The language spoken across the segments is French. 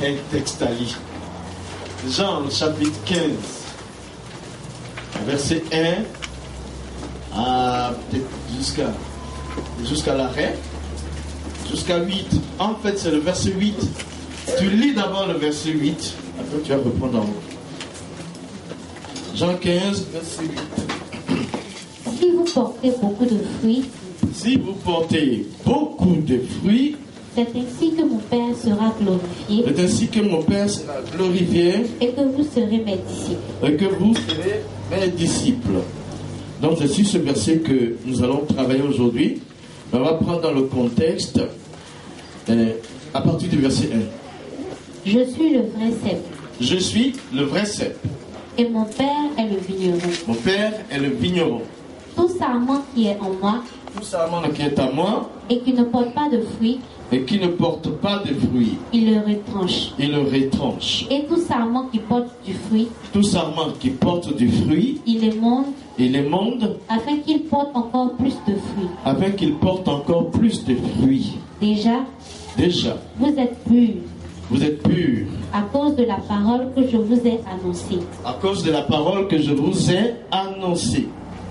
un texte à lire. Jean chapitre 15, verset 1 à peut-être jusqu'à l'arrêt, jusqu'à 8. En fait, c'est le verset 8. Tu lis d'abord le verset 8, après tu vas reprendre en haut. Jean 15, verset 8. Si vous portez beaucoup de fruits, si vous portez beaucoup de fruits, c'est ainsi que mon Père sera glorifié. C'est ainsi que mon Père sera glorifié. Et que vous serez mes disciples. Et que vous serez mes disciples. Donc c'est sur ce verset que nous allons travailler aujourd'hui. On va prendre dans le contexte à partir du verset 1. Je suis le vrai cep. Je suis le vrai cep. Et mon Père est le vigneron. Mon Père est le vigneron. Tout sarment qui est en moi, tout sarment qui est en moi, et qui ne porte pas de fruits, et qui ne porte pas de fruits, il le retranche. Il le retranche. Et tout sarment qui porte du fruit, tout sarment qui porte du fruit, il émonde, afin qu'il porte encore plus de fruits. Afin qu'il porte encore plus de fruits. Déjà, vous êtes purs. Vous êtes purs. À cause de la parole que je vous ai annoncée. À cause de la parole que je vous ai annoncée.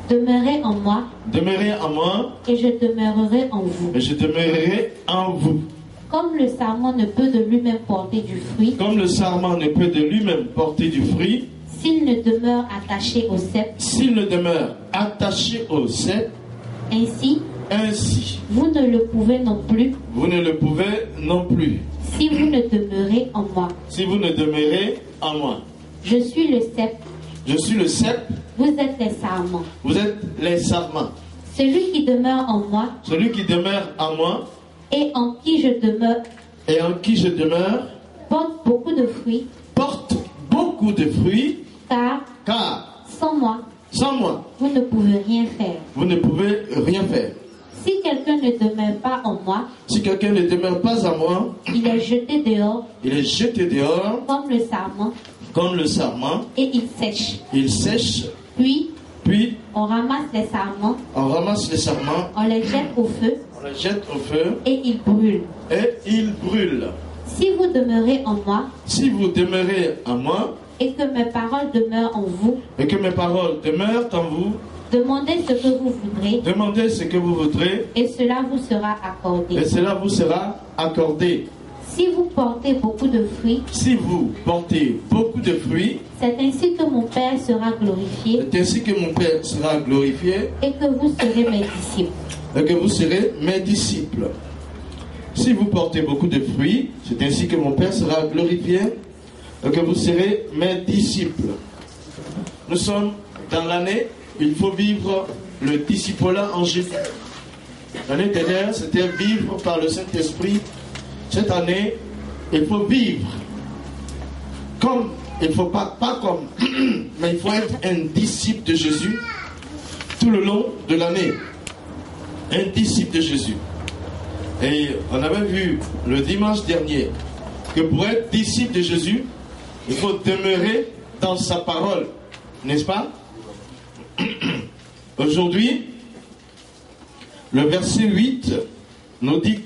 Demeurez en moi. Demeurez en moi. Et je demeurerai en vous. Et je demeurerai en vous. Comme le sarment ne peut de lui-même porter du fruit. Comme le sarment ne peut de lui-même porter du fruit. S'il ne demeure attaché au cep. S'il ne demeure attaché au cep. Ainsi. Vous ne le pouvez non plus. Vous ne le pouvez non plus. Si vous ne demeurez en moi. Si vous ne demeurez en moi. Je suis le cep. Je suis le cep. Vous êtes les sarments. Vous êtes les sarments. Celui qui demeure en moi. Celui qui demeure en moi. Et en qui je demeure. Et en qui je demeure. Porte beaucoup de fruits. Porte beaucoup de fruits. Car sans moi. Vous ne pouvez rien faire. Vous ne pouvez rien faire. Si quelqu'un ne demeure pas en moi. Si quelqu'un ne demeure pas en moi. Il est jeté dehors. Il est jeté dehors. Comme le sarment. Comme le sarment. Et il sèche. Il sèche. Puis on ramasse les sarments. On ramasse les sarments. On les jette au feu. On les jette au feu. Et ils brûlent. Si vous demeurez en moi. Si vous demeurez en moi. Et que mes paroles demeurent en vous. Et que mes paroles demeurent en vous. Demandez ce que vous voudrez. Demandez ce que vous voudrez. Et cela vous sera accordé. Et cela vous sera accordé. Si vous portez beaucoup de fruits. Si vous portez beaucoup de fruits. C'est ainsi que mon Père sera glorifié. C'est ainsi que mon Père sera glorifié. Et que vous serez mes disciples. Et que vous serez mes disciples. Si vous portez beaucoup de fruits, c'est ainsi que mon Père sera glorifié. Et que vous serez mes disciples. Nous sommes dans l'année, il faut vivre le discipulat en Jésus. L'année dernière, c'était vivre par le Saint-Esprit. Cette année, il faut vivre comme, il ne faut pas comme, mais il faut être un disciple de Jésus tout le long de l'année. Un disciple de Jésus. Et on avait vu le dimanche dernier que pour être disciple de Jésus, il faut demeurer dans sa parole, n'est-ce pas? Aujourd'hui, le verset 8 nous dit,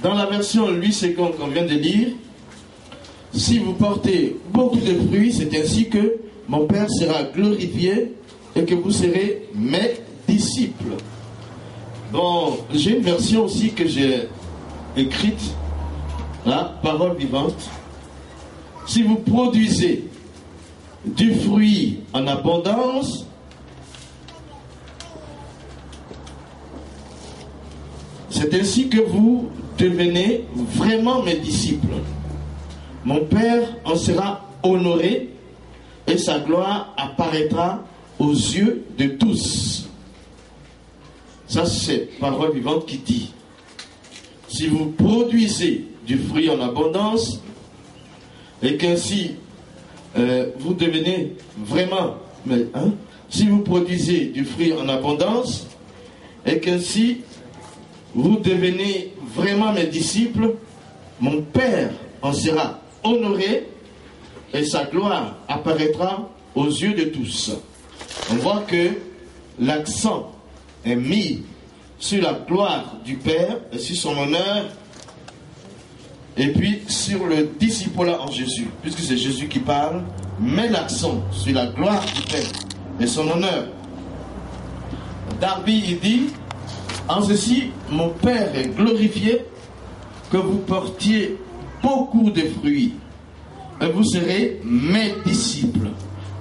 dans la version Louis II qu'on vient de lire, si vous portez beaucoup de fruits, c'est ainsi que mon Père sera glorifié et que vous serez mes disciples. Bon, j'ai une version aussi que j'ai écrite, la parole vivante. Si vous produisez du fruit en abondance, c'est ainsi que vous devenez vraiment mes disciples. Mon Père en sera honoré et sa gloire apparaîtra aux yeux de tous. Ça, c'est parole vivante qui dit, si vous produisez du fruit en abondance, et qu'ainsi vous devenez vraiment, si vous produisez du fruit en abondance, et qu'ainsi vous devenez vraiment mes disciples, mon Père en sera honoré et sa gloire apparaîtra aux yeux de tous. On voit que l'accent est mis sur la gloire du Père et sur son honneur Et puis sur le disciple en Jésus, puisque c'est Jésus qui parle, met l'accent sur la gloire du Père et son honneur. Darby, il dit, en ceci, mon Père est glorifié, que vous portiez beaucoup de fruits, et vous serez mes disciples.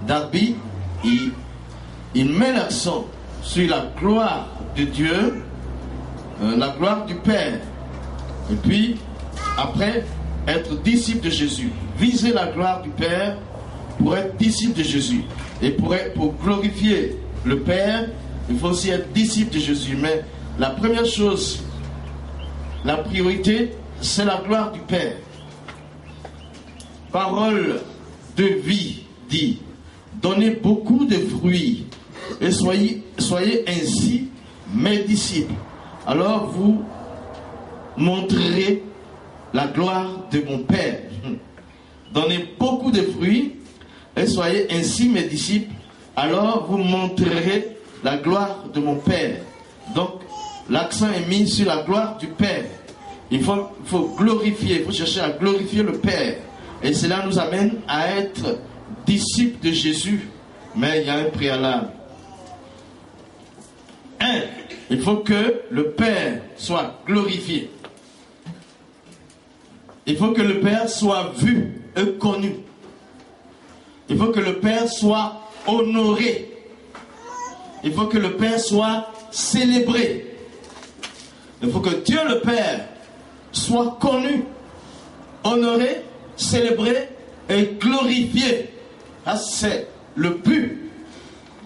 Darby, il met l'accent sur la gloire de Dieu, la gloire du Père, et puis après être disciple de Jésus. Viser la gloire du Père pour être disciple de Jésus. Et pour glorifier le Père, il faut aussi être disciple de Jésus. Mais la première chose, la priorité, c'est la gloire du Père. Parole de vie dit, donnez beaucoup de fruits et soyez ainsi mes disciples. Alors vous montrerez la gloire de mon Père. Donnez beaucoup de fruits et soyez ainsi mes disciples. Alors vous montrerez la gloire de mon Père. Donc l'accent est mis sur la gloire du Père. Il faut glorifier, il faut chercher à glorifier le Père. Et cela nous amène à être disciples de Jésus. Mais il y a un préalable. Il faut que le Père soit glorifié. Il faut que le Père soit vu et connu. Il faut que le Père soit honoré. Il faut que le Père soit célébré. Il faut que Dieu le Père soit connu, honoré, célébré et glorifié. Ça, c'est le but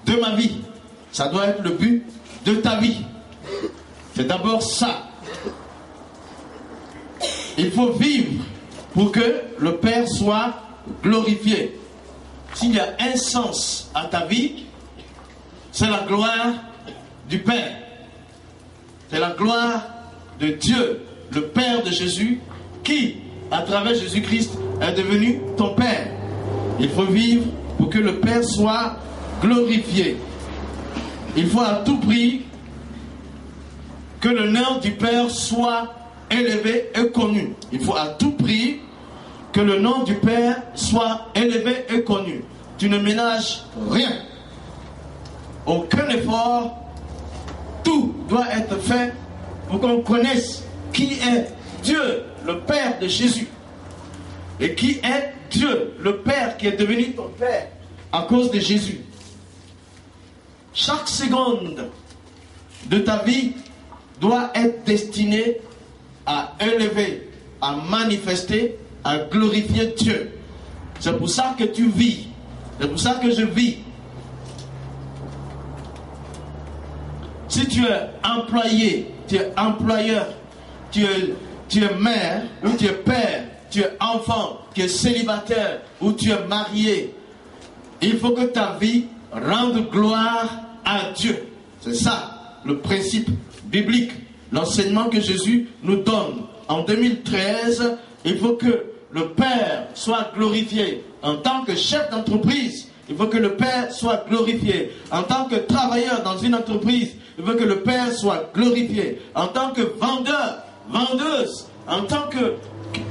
de ma vie. Ça doit être le but de ta vie. C'est d'abord ça. Il faut vivre pour que le Père soit glorifié. S'il y a un sens à ta vie, c'est la gloire du Père. C'est la gloire de Dieu, le Père de Jésus, qui, à travers Jésus-Christ, est devenu ton Père. Il faut vivre pour que le Père soit glorifié. Il faut à tout prix que le nom du Père soit élevé et connu. Il faut à tout prix que le nom du Père soit élevé et connu. Tu ne ménages rien. Aucun effort. Tout doit être fait pour qu'on connaisse qui est Dieu, le Père de Jésus. Et qui est Dieu, le Père qui est devenu ton Père à cause de Jésus. Chaque seconde de ta vie doit être destinée à élever, à manifester, à glorifier Dieu. C'est pour ça que tu vis. C'est pour ça que je vis. Si tu es employé, tu es employeur, tu es mère, ou tu es père, tu es enfant, tu es célibataire, ou tu es marié, il faut que ta vie rende gloire à Dieu. C'est ça le principe biblique, l'enseignement que Jésus nous donne. En 2013, il faut que le Père soit glorifié. En tant que chef d'entreprise, il faut que le Père soit glorifié. En tant que travailleur dans une entreprise, il faut que le Père soit glorifié. En tant que vendeur, vendeuse, en tant que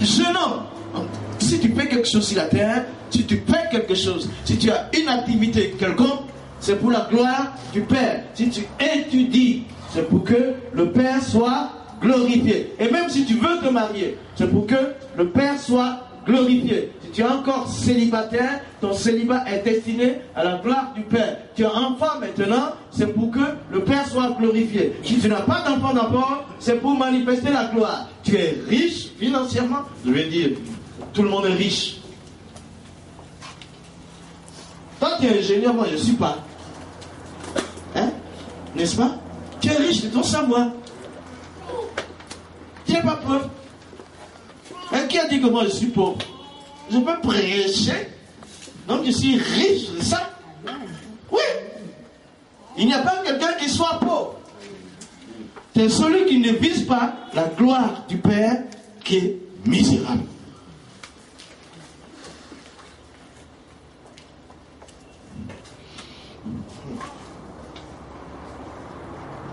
jeune homme, si tu fais quelque chose sur la terre, si tu fais quelque chose, si tu as une activité quelconque, c'est pour la gloire du Père. Si tu étudies, c'est pour que le Père soit glorifié. Et même si tu veux te marier, c'est pour que le Père soit glorifié. Si tu es encore célibataire, ton célibat est destiné à la gloire du Père. Tu es enfant maintenant, c'est pour que le Père soit glorifié. Si tu n'as pas d'enfant d'abord, c'est pour manifester la gloire. Tu es riche financièrement, je vais dire, tout le monde est riche. Toi tu es ingénieur, moi je ne suis pas. Hein? N'est-ce pas? Tu es riche de ton savoir. Tu n'es pas pauvre. Et qui a dit que moi je suis pauvre? Je peux prêcher. Donc je suis riche de ça. Oui. Il n'y a pas quelqu'un qui soit pauvre. C'est celui qui ne vise pas la gloire du Père qui est misérable.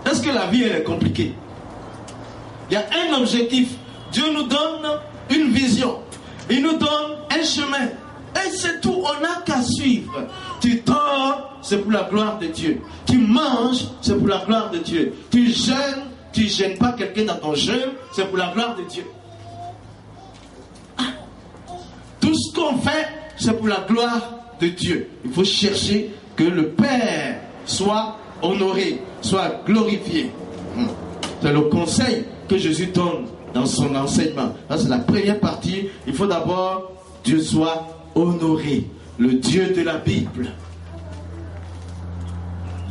Est-ce que la vie elle est compliquée? Il y a un objectif Dieu nous donne une vision. Il nous donne un chemin. Et c'est tout, on n'a qu'à suivre. Tu dors, c'est pour la gloire de Dieu. Tu manges, c'est pour la gloire de Dieu. Tu jeûnes, tu ne gênes pas quelqu'un dans ton jeûne, c'est pour la gloire de Dieu. Tout ce qu'on fait, c'est pour la gloire de Dieu. Il faut chercher que le Père soit honoré, soit glorifié. C'est le conseil que Jésus donne dans son enseignement. Ça, c'est la première partie. Il faut d'abord que Dieu soit honoré, le Dieu de la Bible.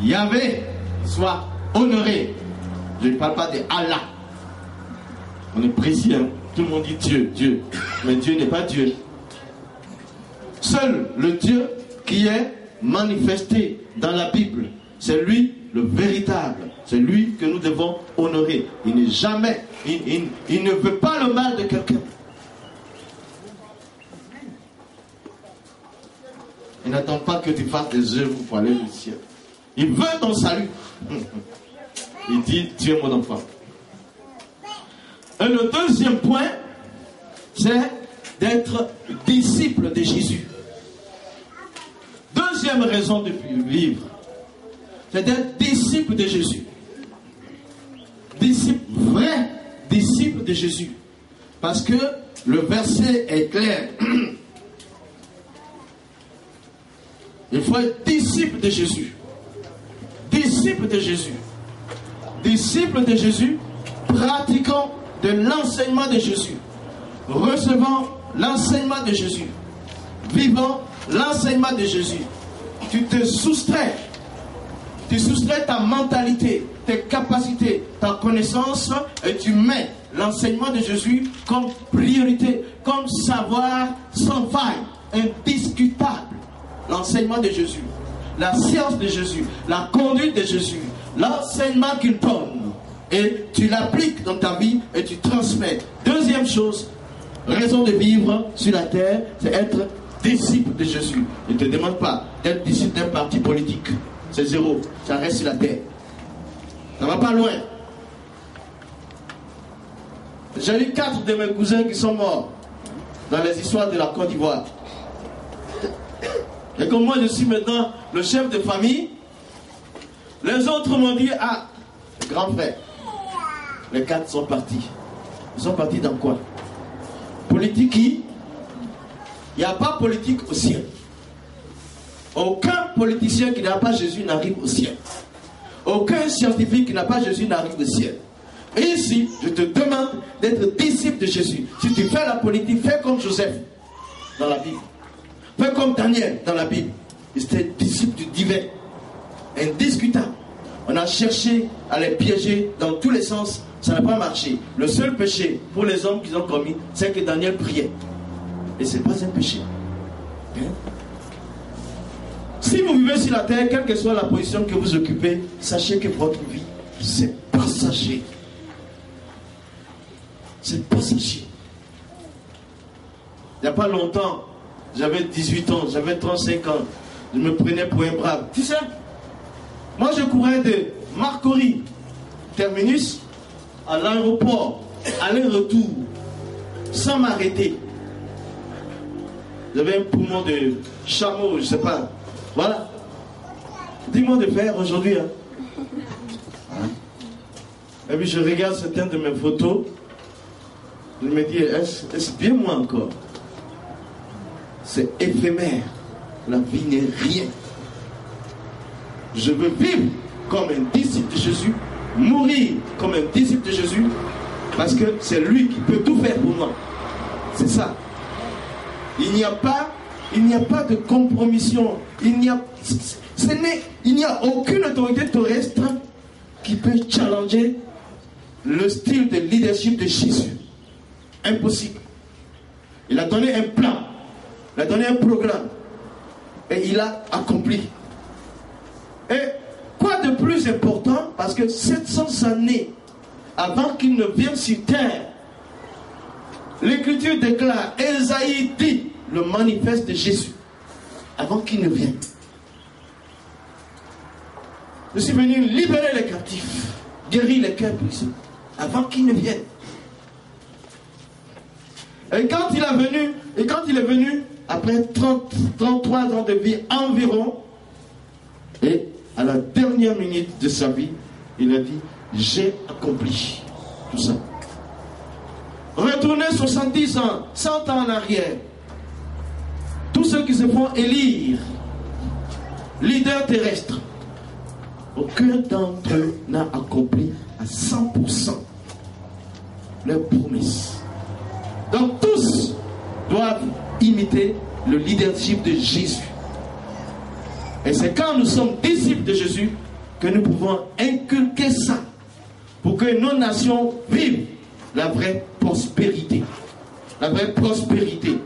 Yahvé soit honoré. Je ne parle pas de Allah. On est précis, hein? Tout le monde dit Dieu, Dieu. Mais Dieu n'est pas Dieu. Seul le Dieu qui est manifesté dans la Bible, c'est lui le véritable. C'est lui que nous devons honorer. Il n'est jamais, il ne veut pas le mal de quelqu'un. Il n'attend pas que tu fasses des œuvres pour aller au ciel. Il veut ton salut. Il dit, tu es mon enfant. Et le deuxième point, c'est d'être disciple de Jésus. Deuxième raison de vivre, c'est d'être disciple de Jésus. Disciple, vrai disciple de Jésus. Parce que le verset est clair. Il faut être disciple de Jésus. Disciple de Jésus. Disciple de Jésus, pratiquons de l'enseignement de Jésus. Recevons l'enseignement de Jésus. Vivons l'enseignement de Jésus. Tu te soustrais. Tu soustrais ta mentalité, tes capacités, ta connaissance et tu mets l'enseignement de Jésus comme priorité, comme savoir sans faille, indiscutable. L'enseignement de Jésus, la science de Jésus, la conduite de Jésus, l'enseignement qu'il donne. Et tu l'appliques dans ta vie et tu transmets. Deuxième chose, raison de vivre sur la terre, c'est être disciple de Jésus. Il ne te demande pas d'être disciple d'un parti politique. C'est zéro. Ça reste sur la terre. Ça ne va pas loin. J'ai eu 4 de mes cousins qui sont morts dans les histoires de la Côte d'Ivoire. Et comme moi je suis maintenant le chef de famille, les autres m'ont dit, ah, grand frère, les 4 sont partis. Ils sont partis dans quoi? Politique qui? Il n'y a pas politique au ciel. Aucun politicien qui n'a pas Jésus n'arrive au ciel. Aucun scientifique qui n'a pas Jésus n'arrive au ciel. Et ici, je te demande d'être disciple de Jésus. Si tu fais la politique, fais comme Joseph dans la Bible. Fais comme Daniel dans la Bible. Il était disciple du divin. Indiscutable. On a cherché à les piéger dans tous les sens. Ça n'a pas marché. Le seul péché pour les hommes qu'ils ont commis, c'est que Daniel priait. Et ce n'est pas un péché. Hein? Si vous vivez sur la terre, quelle que soit la position que vous occupez, sachez que votre vie, c'est passager. C'est passager. Il n'y a pas longtemps, j'avais 18 ans, j'avais 35 ans, je me prenais pour un brave. Tu sais, moi je courais de Marcory, terminus, à l'aéroport, aller-retour, sans m'arrêter. J'avais un poumon de chameau, je ne sais pas. Voilà. Dis-moi de faire aujourd'hui. Hein. Et puis je regarde certaines de mes photos. Je me dis, est-ce bien moi encore? C'est éphémère. La vie n'est rien. Je veux vivre comme un disciple de Jésus, mourir comme un disciple de Jésus, parce que c'est lui qui peut tout faire pour moi. C'est ça. Il n'y a pas de compromission. Il n'y a aucune autorité terrestre qui peut challenger le style de leadership de Jésus. Impossible. Il a donné un plan. Il a donné un programme. Et il a accompli. Et quoi de plus important, parce que 700 années avant qu'il ne vienne sur terre, l'Écriture déclare, Ésaïe dit, le manifeste de Jésus, avant qu'il ne vienne. Je suis venu libérer les captifs, guérir les cœurs brisés, avant qu'il ne vienne. Et quand il est venu, après 33 ans de vie environ, et à la dernière minute de sa vie, il a dit, j'ai accompli tout ça. Retournez 70 ans, 100 ans en arrière. Tous ceux qui se font élire, leaders terrestres, aucun d'entre eux n'a accompli à 100% leurs promesses. Donc tous doivent imiter le leadership de Jésus. Et c'est quand nous sommes disciples de Jésus que nous pouvons inculquer ça pour que nos nations vivent la vraie prospérité. La vraie prospérité.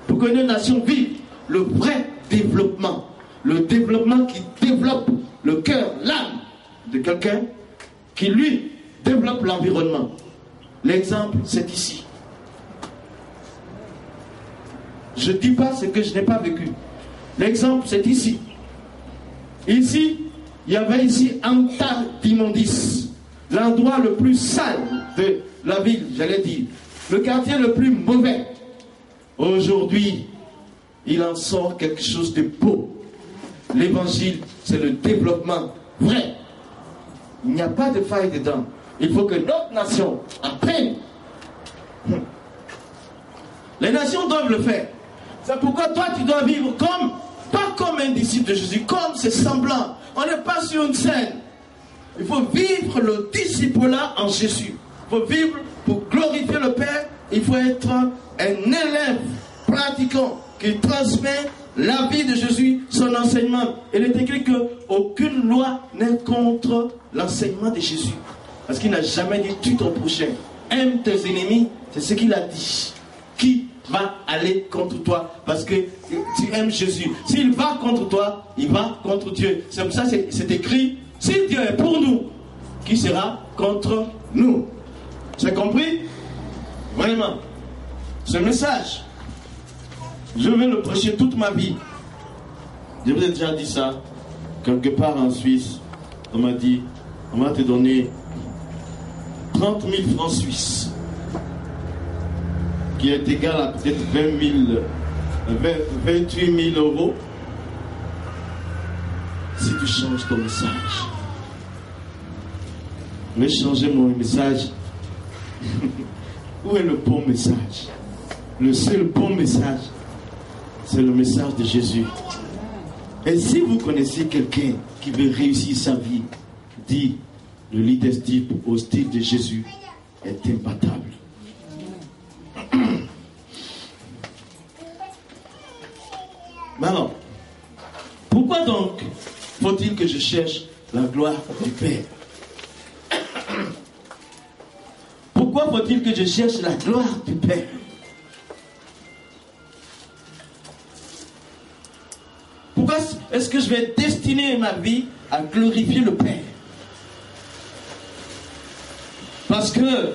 Pour que nos nations vivent le vrai développement. Le développement qui développe le cœur, l'âme de quelqu'un qui lui développe l'environnement. L'exemple, c'est ici. Je ne dis pas ce que je n'ai pas vécu. L'exemple, c'est ici. Ici, il y avait ici un tas d'immondices. L'endroit le plus sale de la ville, j'allais dire. Le quartier le plus mauvais. Aujourd'hui, il en sort quelque chose de beau. L'évangile, c'est le développement vrai. Il n'y a pas de faille dedans. Il faut que notre nation apprenne. Les nations doivent le faire. C'est pourquoi toi, tu dois vivre comme, pas comme un disciple de Jésus, comme c'est semblant. On n'est pas sur une scène. Il faut vivre le disciple-là en Jésus. Il faut vivre pour glorifier le Père. Il faut être un élève pratiquant qui transmet la vie de Jésus, son enseignement. Il est écrit qu'aucune loi n'est contre l'enseignement de Jésus. Parce qu'il n'a jamais dit tue ton prochain. Aime tes ennemis, c'est ce qu'il a dit. Qui va aller contre toi? Parce que tu aimes Jésus. S'il va contre toi, il va contre Dieu. C'est pour ça que c'est écrit, si Dieu est pour nous, qui sera contre nous? C'est compris? Vraiment. Ce message, je vais le prêcher toute ma vie. Je vous ai déjà dit ça. Quelque part en Suisse, on m'a dit, on va te donner 30 000 francs suisses, qui est égal à peut-être 28 000 euros, si tu changes ton message. Mais changer mon message, où est le bon message? Le seul bon message, c'est le message de Jésus. Et si vous connaissez quelqu'un qui veut réussir sa vie, dit le leadership au style de Jésus est imbattable. Alors, pourquoi donc faut-il que je cherche la gloire du Père? Pourquoi faut-il que je cherche la gloire du Père? Pourquoi est-ce que je vais destiner ma vie à glorifier le Père? Parce que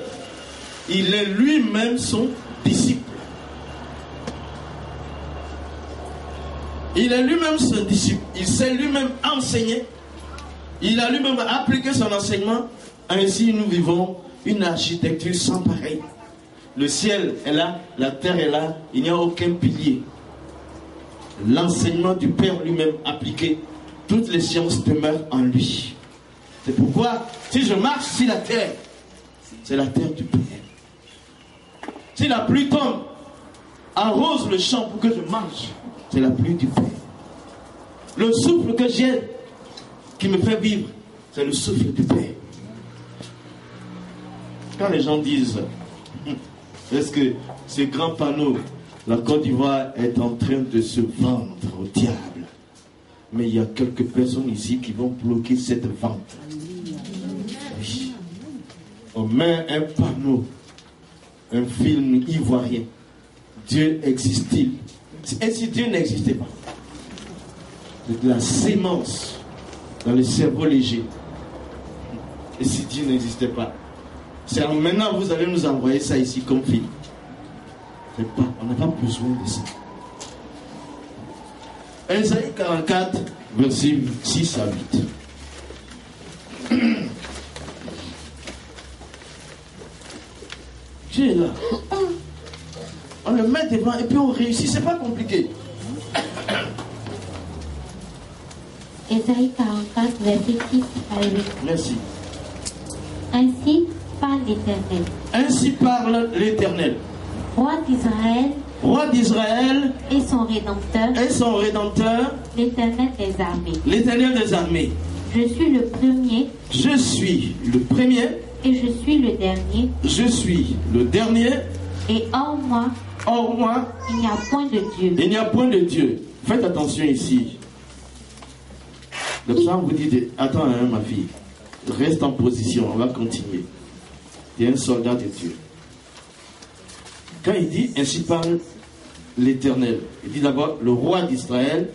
il est lui-même son disciple. Il est lui-même son disciple. Il s'est lui-même enseigné. Il a lui-même appliqué son enseignement. Ainsi, nous vivons une architecture sans pareil. Le ciel est là, la terre est là, il n'y a aucun pilier. L'enseignement du Père lui-même appliqué, toutes les sciences demeurent en lui. C'est pourquoi, si je marche sur la terre, c'est la terre du Père. Si la pluie tombe, arrose le champ pour que je mange, c'est la pluie du Père. Le souffle que j'ai, qui me fait vivre, c'est le souffle du Père. Quand les gens disent, est-ce que ces grands panneaux, la Côte d'Ivoire est en train de se vendre au diable, mais il y a quelques personnes ici qui vont bloquer cette vente. Oui. On met un panneau, un film ivoirien. Dieu existe-t-il? Et si Dieu n'existait pas? C'est de la sémence dans le cerveau léger. Et si Dieu n'existait pas? C'est maintenant vous allez nous envoyer ça ici comme film. On n'a pas besoin de ça. Ésaïe 44, versets 6 à 8. Dieu est là. On le met devant et puis on réussit. C'est pas compliqué. Ésaïe 44, verset 6 à 8. Merci. Ainsi parle l'Éternel. Ainsi parle l'Éternel. Roi d'Israël Roi d'Israël et son Rédempteur, et son Rédempteur, l'Éternel des armées. l'Éternel des armées. Je suis le premier Je suis le premier, et je suis le dernier, je suis le dernier. et hors moi, Hors moi, il n'y a point de Dieu. il n'y a point de Dieu. Faites attention ici. Le psaume vous dit, attends hein, ma fille, reste en position, on va continuer. Tu es un soldat de Dieu. Quand il dit, ainsi parle l'Éternel, il dit d'abord, le roi d'Israël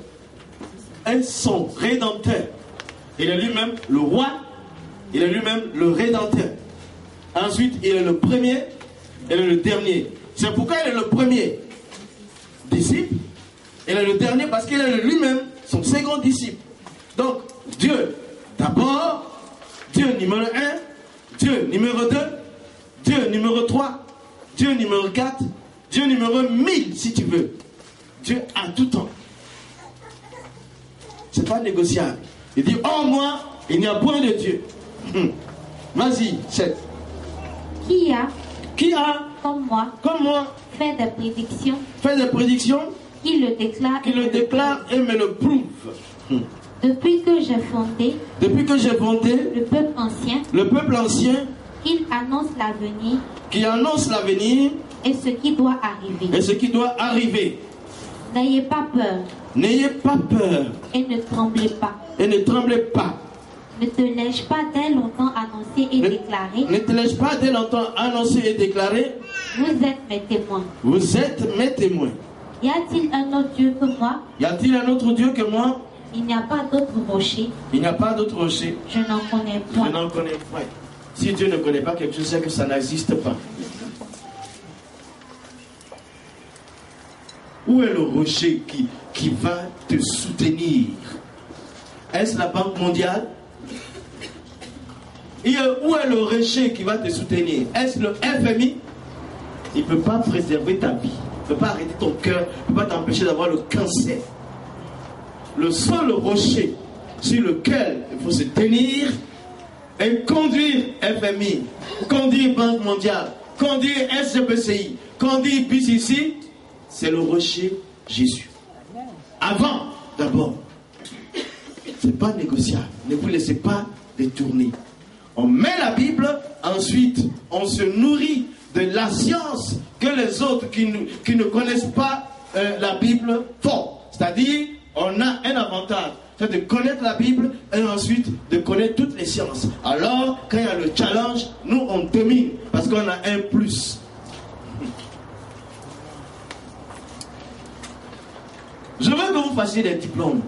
est son rédempteur. Il est lui-même le roi, il est lui-même le rédempteur. Ensuite, il est le premier, il est le dernier. C'est pourquoi il est le premier disciple, il est le dernier parce qu'il est lui-même son second disciple. Donc, Dieu d'abord, Dieu numéro 1, Dieu numéro 2, Dieu numéro 3, Dieu numéro 4, Dieu numéro 1000 si tu veux. Dieu a tout temps. C'est pas négociable. Il dit, oh moi, il n'y a point de Dieu. Vas-y, 7. Qui a, Comme moi, fait des prédictions, fait des prédictions, qui le déclare, qui le déclare et me le prouve. Depuis que j'ai fondé le peuple ancien, il annonce l'avenir qui annonce l'avenir et ce qui doit arriver. et ce qui doit arriver. N'ayez pas peur N'ayez pas peur et ne tremblez pas. et ne tremblez pas. Ne te l'ai-je pas dès longtemps annoncé et déclaré? Ne te laisse pas dès longtemps annoncer et déclarer. Vous êtes mes témoins. Vous êtes mes témoins. Y a-t-il un autre Dieu que moi? Y a-t-il un autre Dieu que moi? Il n'y a pas d'autre rocher. Il n'y a pas d'autre rocher. Je n'en connais Je point. n'en connais pas. Si Dieu ne connaît pas quelque chose, c'est que ça n'existe pas. Où est le rocher qui va te soutenir? Est-ce la Banque mondiale? Et où est le rocher qui va te soutenir? Est-ce le FMI? Il ne peut pas préserver ta vie. Il ne peut pas arrêter ton cœur. Il ne peut pas t'empêcher d'avoir le cancer. Le seul rocher sur lequel il faut se tenir et conduire FMI, conduire Banque mondiale, conduire SGPCI, conduire BCC, c'est le rocher Jésus. Avant, d'abord. C'est pas négociable. Ne vous laissez pas détourner. On met la Bible, ensuite on se nourrit de la science que les autres qui ne connaissent pas la Bible font. C'est-à-dire, on a un avantage, c'est de connaître la Bible et ensuite de connaître toutes les sciences. Alors, quand il y a le challenge, nous on domine parce qu'on a un plus. Je veux que vous fassiez des diplômes.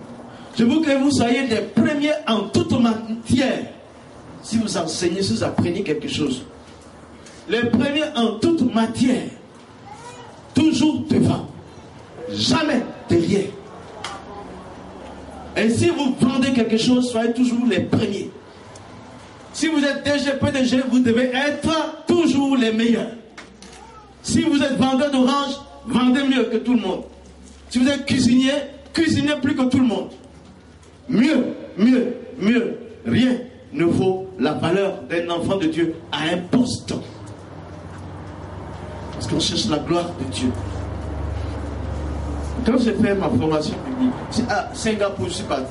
Je veux que vous soyez des premiers en toute matière. Si vous enseignez, si vous apprenez quelque chose. Les premiers en toute matière. Toujours devant. Jamais derrière. Et si vous vendez quelque chose, soyez toujours les premiers. Si vous êtes DG, PDG, vous devez être toujours les meilleurs. Si vous êtes vendeur d'orange, vendez mieux que tout le monde. Si vous êtes cuisinier, cuisinez plus que tout le monde. Mieux, mieux, mieux. Rien ne vaut la valeur d'un enfant de Dieu à un poste. Parce qu'on cherche la gloire de Dieu. Quand j'ai fait ma formation biblique, c'est à Singapour, je suis parti.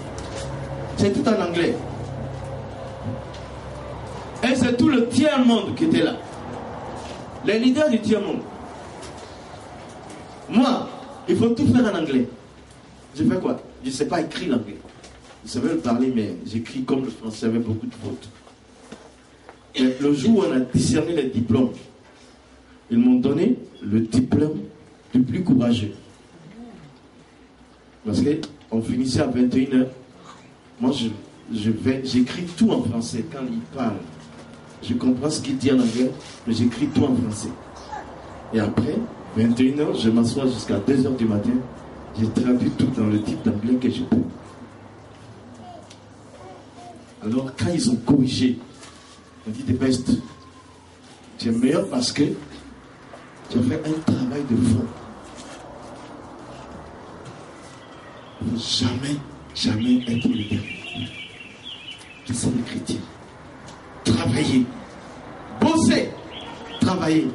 C'est tout en anglais. Et c'est tout le tiers-monde qui était là. Les leaders du tiers-monde. Moi, il faut tout faire en anglais. J'ai fait quoi? Je ne sais pas écrire l'anglais. Je savais le parler, mais j'écris comme le français avec beaucoup de fautes. Et le jour où on a discerné les diplômes, ils m'ont donné le diplôme du plus courageux. Parce qu'on finissait à 21h. Moi, j'écris tout en français quand il parle. Je comprends ce qu'il dit en anglais, mais j'écris tout en français. Et après, 21h, je m'assois jusqu'à 2h du matin. J'ai traduit tout dans le type d'anglais que je peux. Alors, quand ils ont corrigé, on dit des bestes. Tu es meilleur parce que tu as fait un travail de fond. ne faut jamais être le dernier. Qui sont les chrétiens? Travailler, bosser, travailler.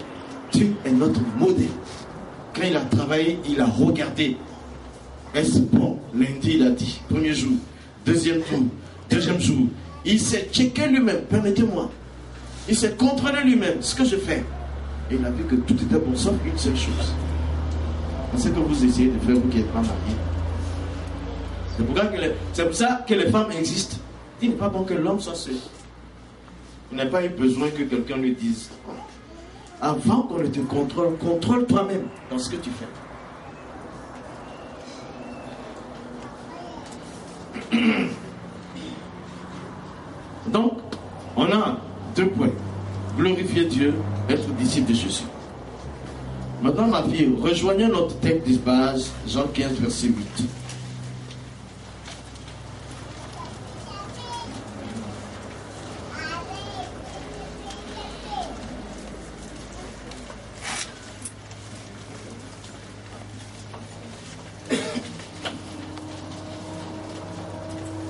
Dieu est notre modèle. Quand il a travaillé, il a regardé. Est-ce bon? Lundi, il a dit, premier jour, deuxième jour. Il s'est checké lui-même, permettez-moi. Il s'est contrôlé lui-même, ce que je fais. Et il a vu que tout était bon, sauf une seule chose. C'est ce que vous essayez de faire, vous qui n'êtes pas mariés. C'est pour ça que les femmes existent. Il n'est pas bon que l'homme soit seul. Il n'a pas eu besoin que quelqu'un lui dise. Avant qu'on ne te contrôle, contrôle toi-même dans ce que tu fais. Donc, on a 2 points. Glorifier Dieu, être disciple de Jésus. Maintenant, ma fille, rejoignons notre texte de base, Jean 15, verset 8.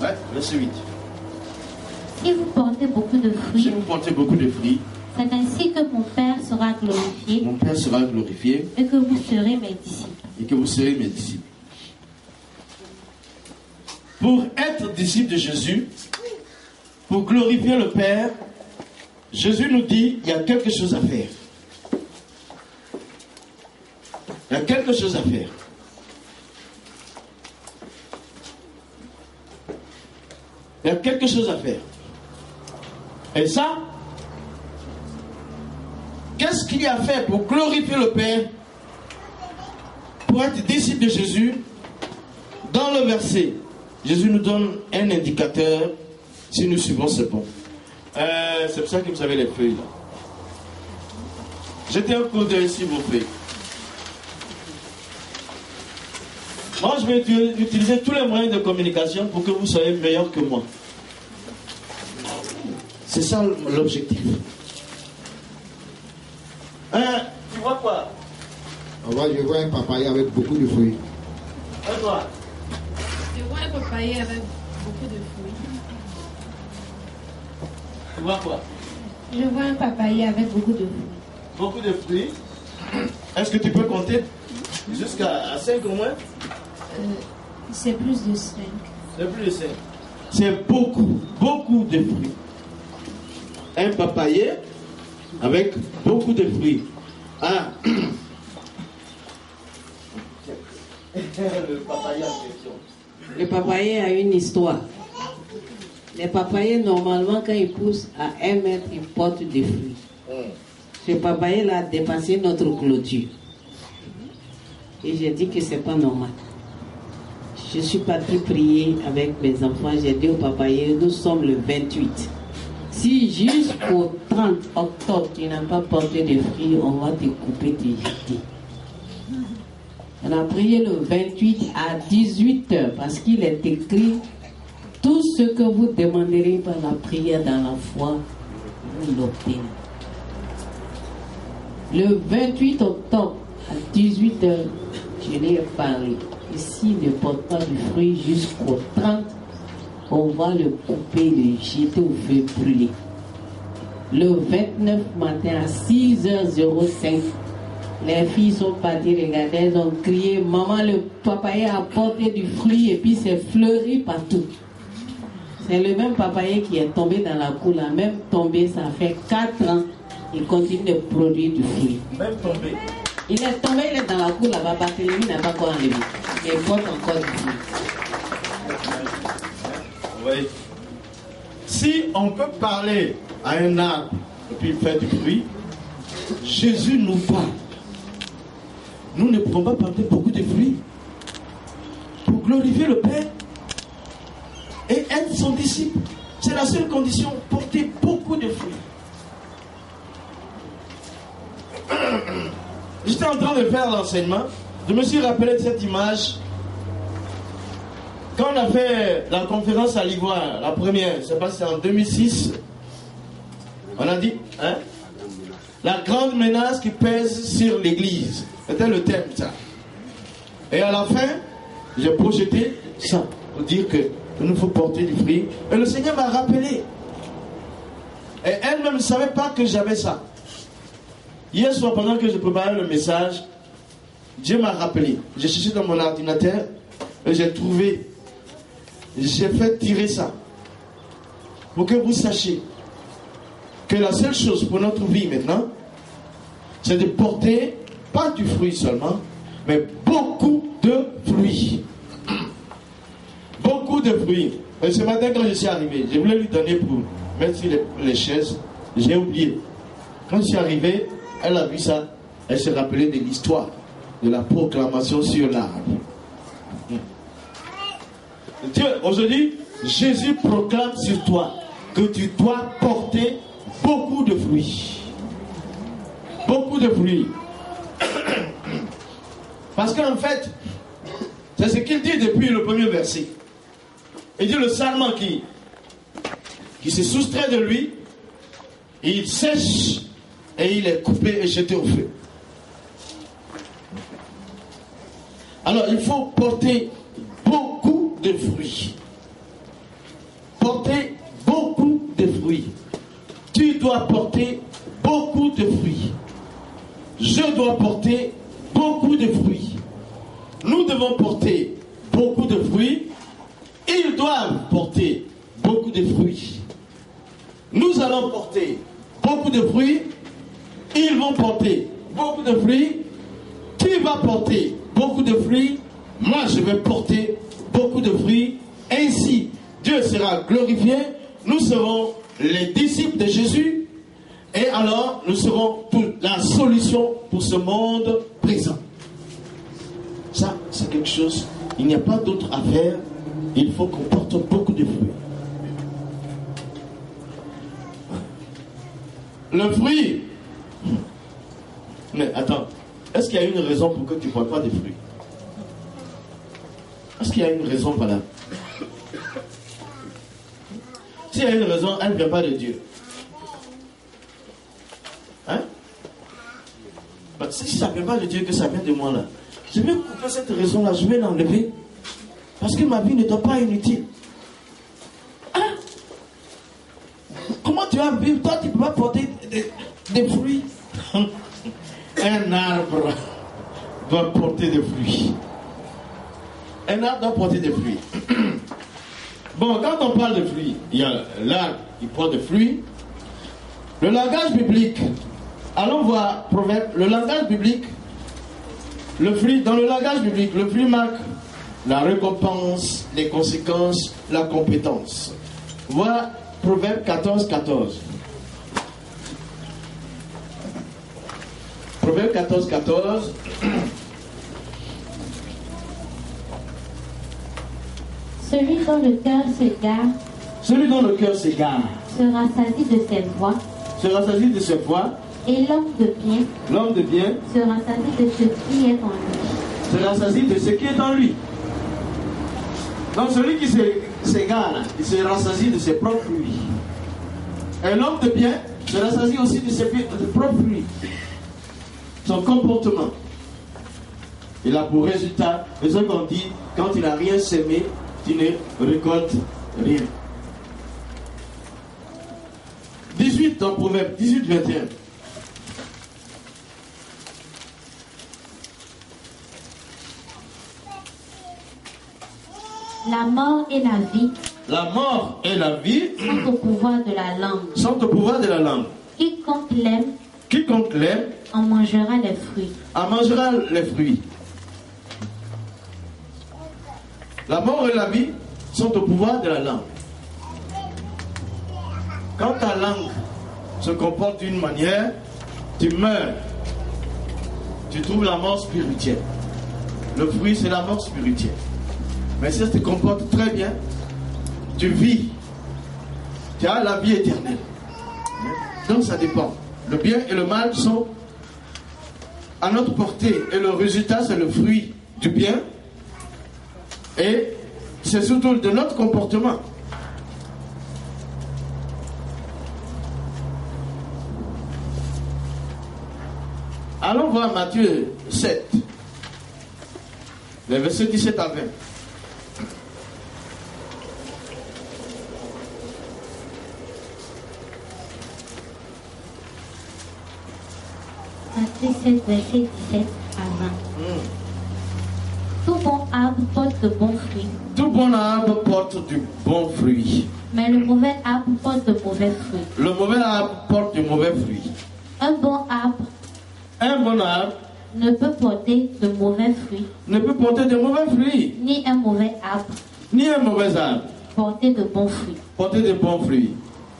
Ouais, verset 8. Si vous portez beaucoup de fruits, c'est ainsi que mon Père sera glorifié. Mon Père sera glorifié. Et que vous serez mes disciples. Pour être disciple de Jésus, pour glorifier le Père, Jésus nous dit, il y a quelque chose à faire. Il y a quelque chose à faire. Il y a quelque chose à faire. Et ça, qu'est-ce qu'il y a à faire pour glorifier le Père, pour être disciple de Jésus? Dans le verset, Jésus nous donne un indicateur. Si nous suivons, c'est bon. C'est pour ça que vous avez les feuilles là. Jetez un coup d'œil sur vos feuilles. Moi, je vais utiliser tous les moyens de communication pour que vous soyez meilleurs que moi. C'est ça l'objectif. Tu vois quoi? Je vois un papaye avec beaucoup de fruits. Et toi? Je vois un papaye avec beaucoup de fruits. Tu vois quoi? Je vois un papaye avec beaucoup de fruits. Beaucoup de fruits. Est-ce que tu peux compter jusqu'à 5 au moins? C'est plus de 5. C'est plus de 5. C'est beaucoup de fruits. Un papayer avec beaucoup de fruits. Ah. Le papayer en question. Le papayer a une histoire. Les papayers, normalement, quand ils poussent à 1 mètre, ils portent des fruits. Ce papayer-là a dépassé notre clôture. Et j'ai dit que c'est pas normal. Je suis partie prier avec mes enfants. J'ai dit au papayer, nous sommes le 28. Si jusqu'au 30 octobre, tu n'as pas porté de fruits, on va te couper tes jeter. On a prié le 28 à 18h parce qu'il est écrit tout ce que vous demanderez par la prière dans la foi, vous l'obtenez. Le 28 octobre à 18h, je lui ai parlé. Et s'il ne porte pas de fruits jusqu'au 30, on va le couper, le jeter au feu brûlé. Le 29 matin à 6h05, les filles sont parties regarder, elles ont crié, maman, le papayer a porté du fruit et puis c'est fleuri partout. C'est le même papayer qui est tombé dans la cour, la même tombé, ça fait 4 ans, il continue de produire du fruit. Même tombé. Il est tombé, il est dans la cour là-bas, Barthélemy n'a pas encore enlevé. Il porte encore du fruit. Oui. Si on peut parler à un arbre et puis faire du fruit, Jésus nous parle. Nous ne pouvons pas porter beaucoup de fruits pour glorifier le Père et être son disciple. C'est la seule condition, porter beaucoup de fruits. J'étais en train de faire l'enseignement, je me suis rappelé de cette image. Quand on a fait la conférence à l'Ivoire, la première, je ne sais pas si c'est en 2006, on a dit, hein, la grande menace qui pèse sur l'Église. C'était le thème, ça. Et à la fin, j'ai projeté ça pour dire qu'il nous faut porter du fruit. Et le Seigneur m'a rappelé. Et elle-même ne savait pas que j'avais ça. Hier soir, pendant que je préparais le message, Dieu m'a rappelé. J'ai cherché dans mon ordinateur et j'ai trouvé. J'ai fait tirer ça. Pour que vous sachiez que la seule chose pour notre vie maintenant, c'est de porter, pas du fruit seulement, mais beaucoup de fruits. Beaucoup de fruits. Et ce matin, quand je suis arrivé, je voulais lui donner pour mettre sur les chaises. J'ai oublié. Quand je suis arrivé, elle a vu ça. Elle s'est rappelée de l'histoire de la proclamation sur l'arbre. Dieu, aujourd'hui, Jésus proclame sur toi que tu dois porter beaucoup de fruits. Beaucoup de fruits. Parce qu'en fait, c'est ce qu'il dit depuis le premier verset. Il dit le sarment qui se soustrait de lui, il sèche et il est coupé et jeté au feu. Alors il faut porter beaucoup de fruits. Porter beaucoup de fruits. Tu dois porter beaucoup de fruits. Je dois porter beaucoup de fruits. Nous devons porter beaucoup de fruits. Ils doivent porter beaucoup de fruits. Nous allons porter beaucoup de fruits. Ils vont porter beaucoup de fruits. Tu vas porter beaucoup de fruits. Moi, je vais porter beaucoup de fruits. Ainsi, Dieu sera glorifié. Nous serons les disciples de Jésus. Et alors, nous serons toute la solution pour ce monde présent. Ça, c'est quelque chose. Il n'y a pas d'autre à faire. Il faut qu'on porte beaucoup de fruits. Le fruit. Mais attends. Est-ce qu'il y a une raison pour que tu ne portes pas de fruits? Est-ce qu'il y a une raison valable? S'il y a une raison, elle ne vient pas de Dieu. Hein? Bah, si ça ne vient pas de Dieu, que ça vient de moi là. Je vais couper cette raison-là, je vais l'enlever. Parce que ma vie ne doit pas être inutile. Hein? Comment tu vas vivre? Toi, tu ne peux pas porter des fruits. Un arbre doit porter des fruits. Un arbre doit porter des fruits. Bon, quand on parle de fruits, il y a l'arbre qui porte des fruits. Le langage biblique. Allons voir Proverbe. Le langage biblique. Le fruit, dans le langage biblique, le fruit marque la récompense, les conséquences, la compétence. Voilà Proverbe 14, 14. Proverbe 14, 14. Celui dont le cœur s'égare. Celui dont le cœur s'égare. Sera saisi de ses voix. Sera saisi de ses voix. Et l'homme de bien. L'homme de bien. Sera saisi de ce qui est en lui. Sera saisi de ce qui est en lui. Donc celui qui s'égare, il sera saisi de ses propres fruits. Et l'homme de bien sera saisi aussi de ses propres fruits. Son comportement. Il a pour résultat, les autres ont dit, quand il n'a rien semé, tu ne récoltes rien. 18 dans Proverbe 18, 21. La mort et la vie. La mort et la vie sont au pouvoir de la langue. Sont au pouvoir de la langue. Quiconque l'aime. Quiconque l'aime. En mangera les fruits. En mangera les fruits. La mort et la vie sont au pouvoir de la langue. Quand ta langue se comporte d'une manière, tu meurs. Tu trouves la mort spirituelle. Le fruit, c'est la mort spirituelle. Mais si ça se comporte très bien, tu vis. Tu as la vie éternelle. Donc ça dépend. Le bien et le mal sont à notre portée. Et le résultat, c'est le fruit du bien. Et c'est surtout de notre comportement. Allons voir Matthieu 7, les versets 17 à 20. Matthieu 16, verset 17 à 20. Tout bon arbre porte de bons fruits, Tout bon arbre porte du bon fruit. mais le mauvais arbre porte de mauvais fruits. Le mauvais arbre porte du mauvais fruit. Un bon arbre Un bon arbre ne peut porter de mauvais fruits, ne peut porter de mauvais fruits, ni un mauvais arbre ni un mauvais arbre porter de bons fruits. porter de bons fruits.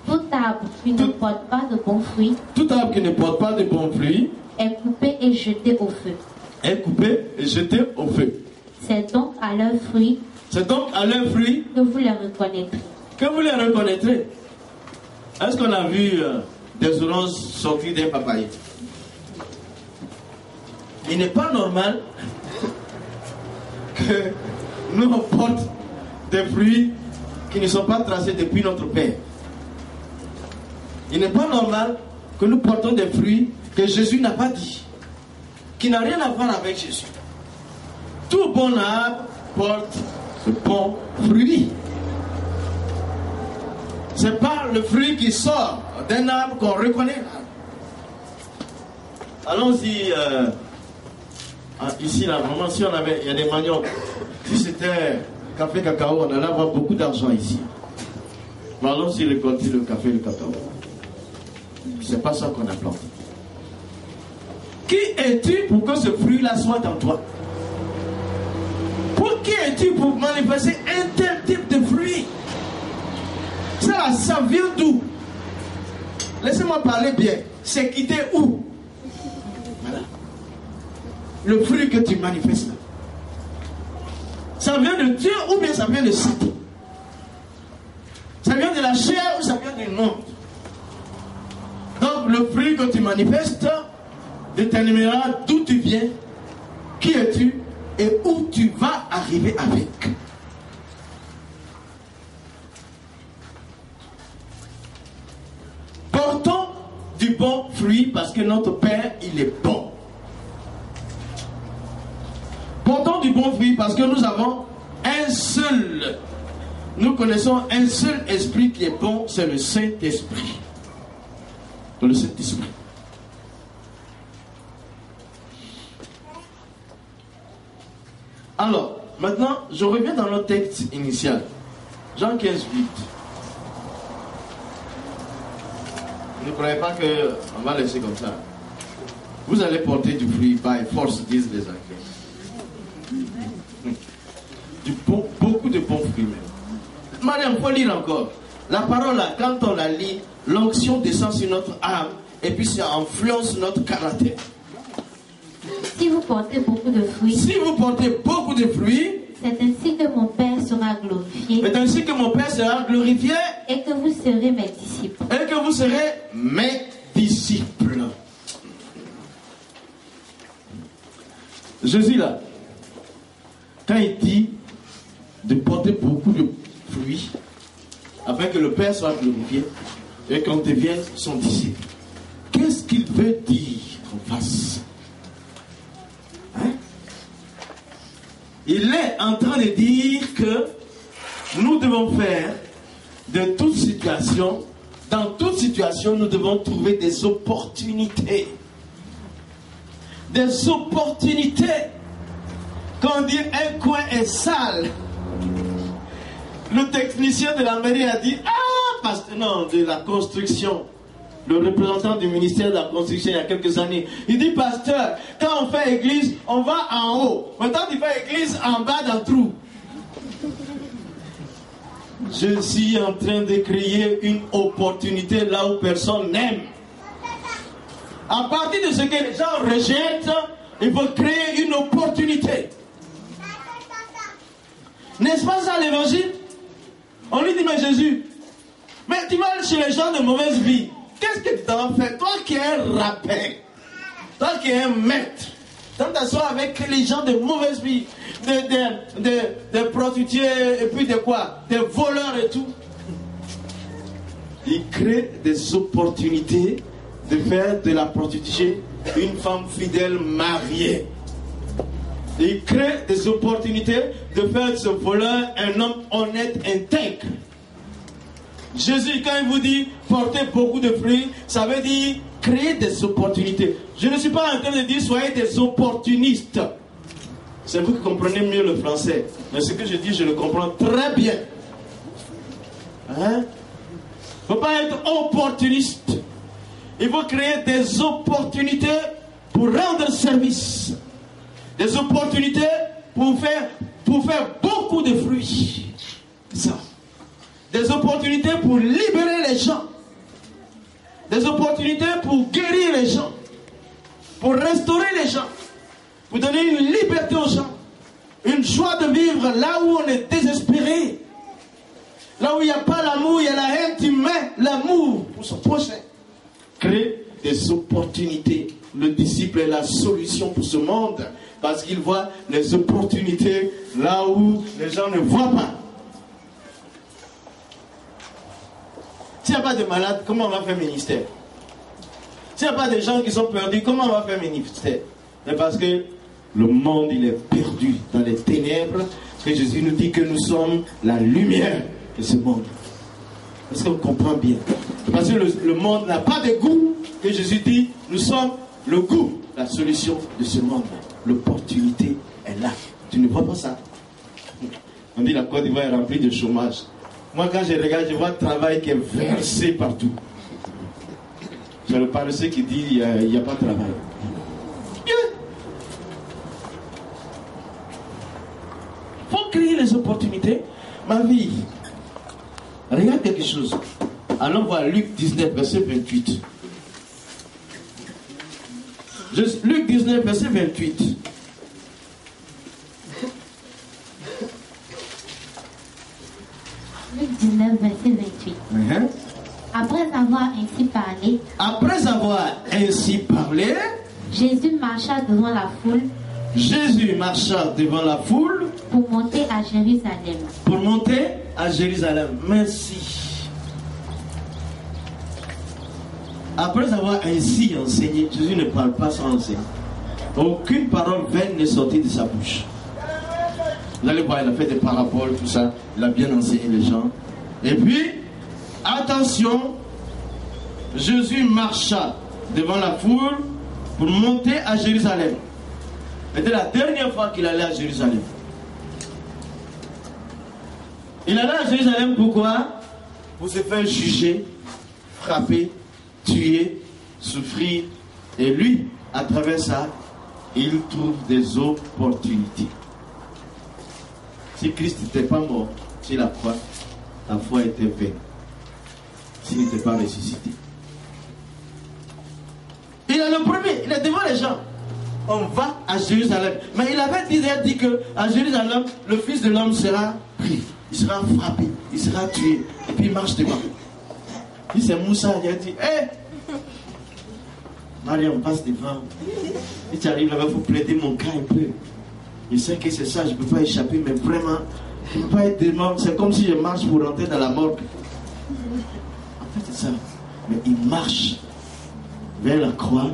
Tout arbre qui ne porte pas de bons fruits Tout arbre qui ne porte pas de bons fruits est coupé et jeté au feu. est coupé et jeté au feu. C'est donc à leurs fruits C'est donc à leurs fruits que vous les reconnaîtrez. que vous les reconnaîtrez. Est-ce qu'on a vu des oranges sortir d'un papayer? Il n'est pas normal que nous on porte des fruits qui ne sont pas tracés depuis notre Père. Il n'est pas normal que nous portons des fruits que Jésus n'a pas dit, qui n'a rien à voir avec Jésus. Tout bon arbre porte de bons fruits. C'est pas le fruit qui sort d'un arbre qu'on reconnaît. Allons-y. Ici, là, vraiment, si on avait, il y a des maniocs. Si c'était café cacao, on allait avoir beaucoup d'argent ici. Mais allons-y récolter le café et le cacao. C'est pas ça qu'on a planté. Qui es-tu pour que ce fruit-là soit en toi? Pour qui es-tu pour manifester un tel type de fruit? Ça vient d'où? Laissez-moi parler bien. C'est quitté où? Voilà. Le fruit que tu manifestes là. Ça vient de Dieu ou bien ça vient de Satan? Ça vient de la chair ou ça vient du monde? Donc le fruit que tu manifestes déterminera d'où tu viens, qui es-tu et où tu vas arriver avec. Portons du bon fruit parce que notre Père, il est bon. Portons du bon fruit parce que nous avons un seul, nous connaissons un seul esprit qui est bon, c'est le Saint-Esprit. Le Saint-Esprit. Alors, maintenant, je reviens dans notre texte initial. Jean 15, 8. Ne croyez pas qu'on va laisser comme ça. Vous allez porter du fruit by force, disent les Anglais. Beaucoup de bons fruits même. Mariam, il faut lire encore. La parole là, quand on la lit, l'onction descend sur notre âme et puis ça influence notre caractère. Si vous portez beaucoup de fruits, Si vous portez beaucoup de fruits, c'est ainsi que mon Père sera glorifié c'est ainsi que mon Père sera glorifié et que vous serez mes disciples. et que vous serez mes disciples. Jésus là, quand il dit de porter beaucoup de fruits afin que le Père soit glorifié et qu'on devienne son disciple, qu'est-ce qu'il veut dire en face? Hein? Il est en train de dire que nous devons faire de toute situation, dans toute situation, nous devons trouver des opportunités. Des opportunités. Quand on dit un coin est sale, le technicien de la mairie a dit, de la construction, le représentant du ministère de la construction il y a quelques années, il dit, pasteur, quand on fait église, on va en haut. Maintenant, tu fais église en bas d'un trou. Je suis en train de créer une opportunité là où personne n'aime. À partir de ce que les gens rejettent, il faut créer une opportunité. N'est-ce pas ça l'évangile? On lui dit, mais Jésus, mais tu vas chez les gens de mauvaise vie. Qu'est-ce que tu t'en fais? Toi qui es un rappeur, toi qui es un maître, tu t'assois avec les gens de mauvaise vie, des prostituées et puis de quoi? Des voleurs et tout. Il crée des opportunités de faire de la prostituée une femme fidèle mariée. Il crée des opportunités de faire de ce voleur un homme honnête, intègre. Jésus, quand il vous dit porter beaucoup de fruits, ça veut dire créer des opportunités. Je ne suis pas en train de dire soyez des opportunistes. C'est vous qui comprenez mieux le français. Mais ce que je dis, je le comprends très bien. Hein? Il ne faut pas être opportuniste. Il faut créer des opportunités pour rendre service. Des opportunités pour faire beaucoup de fruits. C'est ça. Des opportunités pour libérer les gens. Des opportunités pour guérir les gens. Pour restaurer les gens. Pour donner une liberté aux gens. Une joie de vivre là où on est désespéré. Là où il n'y a pas l'amour, il y a la haine, tu mets l'amour pour son prochain. Créer des opportunités. Le disciple est la solution pour ce monde. Parce qu'il voit les opportunités là où les gens ne voient pas. S'il n'y a pas de malades, comment on va faire ministère? S'il n'y a pas de gens qui sont perdus, comment on va faire ministère? Mais parce que le monde, il est perdu dans les ténèbres. Que Jésus nous dit que nous sommes la lumière de ce monde. Est-ce qu'on comprend bien? Parce que le monde n'a pas de goût. Que Jésus dit, nous sommes le goût, la solution de ce monde. L'opportunité est là. Tu ne vois pas ça? On dit la Côte d'Ivoire est remplie de chômage. Moi, quand je regarde, je vois le travail qui est versé partout. C'est le paresseux qui dit il n'y a pas de travail. Il faut créer les opportunités. Ma vie, regarde quelque chose. Allons voir Luc 19, verset 28. Luc 19, verset 28. Luc 19, verset 28. Après avoir ainsi parlé, Jésus marcha devant la foule pour monter à Jérusalem. Merci. Après avoir ainsi enseigné, Jésus ne parle pas sans enseigner. Aucune parole vaine n'est sortie de sa bouche. Vous allez voir, il a fait des paraboles, tout ça. Il a bien enseigné les gens. Et puis, attention, Jésus marcha devant la foule pour monter à Jérusalem. C'était la dernière fois qu'il allait à Jérusalem. Il allait à Jérusalem pourquoi? Pour se faire juger, frapper, tuer, souffrir. Et lui, à travers ça, il trouve des opportunités. Si Christ n'était pas mort sur la croix, la foi était vaine. S'il n'était pas ressuscité. Il est le premier, il est devant les gens. On va à Jérusalem. Mais il avait dit qu'à Jérusalem, le Fils de l'homme sera pris. Il sera frappé, il sera tué. Et puis il marche devant. Puis c'est Moussa, il a dit, hé, Marie, on passe devant. Et tu arrives là-bas, il faut plaider mon cas un peu. Je sais que c'est ça, je ne peux pas échapper, mais vraiment, je ne peux pas être devant. C'est comme si je marche pour rentrer dans la morgue. En fait, c'est ça. Mais il marche vers la croix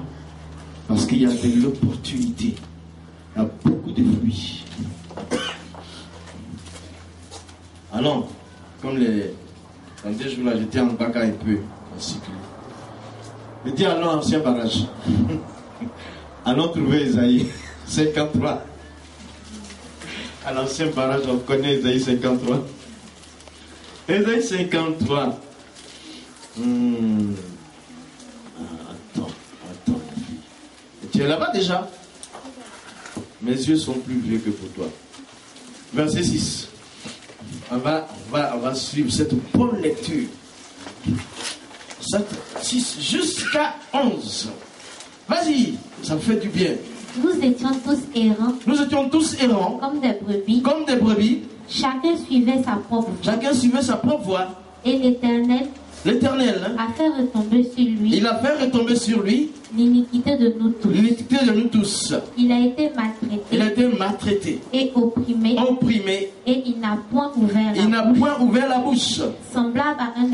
parce qu'il y a de l'opportunité. Il y a beaucoup de fruits. Alors, comme dans 2 jours là, j'étais en Baka un peu, en cycle. Je dis allons à l'ancien barrage. Allons trouver Isaïe 53. À l'ancien barrage, on connaît Isaïe 53. Isaïe 53. Attends. Tu es là-bas déjà? Mes yeux sont plus vieux que pour toi. Verset 6. On va suivre cette bonne lecture. 6 jusqu'à 11. Vas-y, ça me fait du bien. Nous étions tous errants. Comme des brebis. Chacun suivait sa propre voie. Et l'Éternel a fait retomber sur lui. L'iniquité de nous tous. Il a été maltraité. Et opprimé. Et il n'a point ouvert la bouche. Semblable à un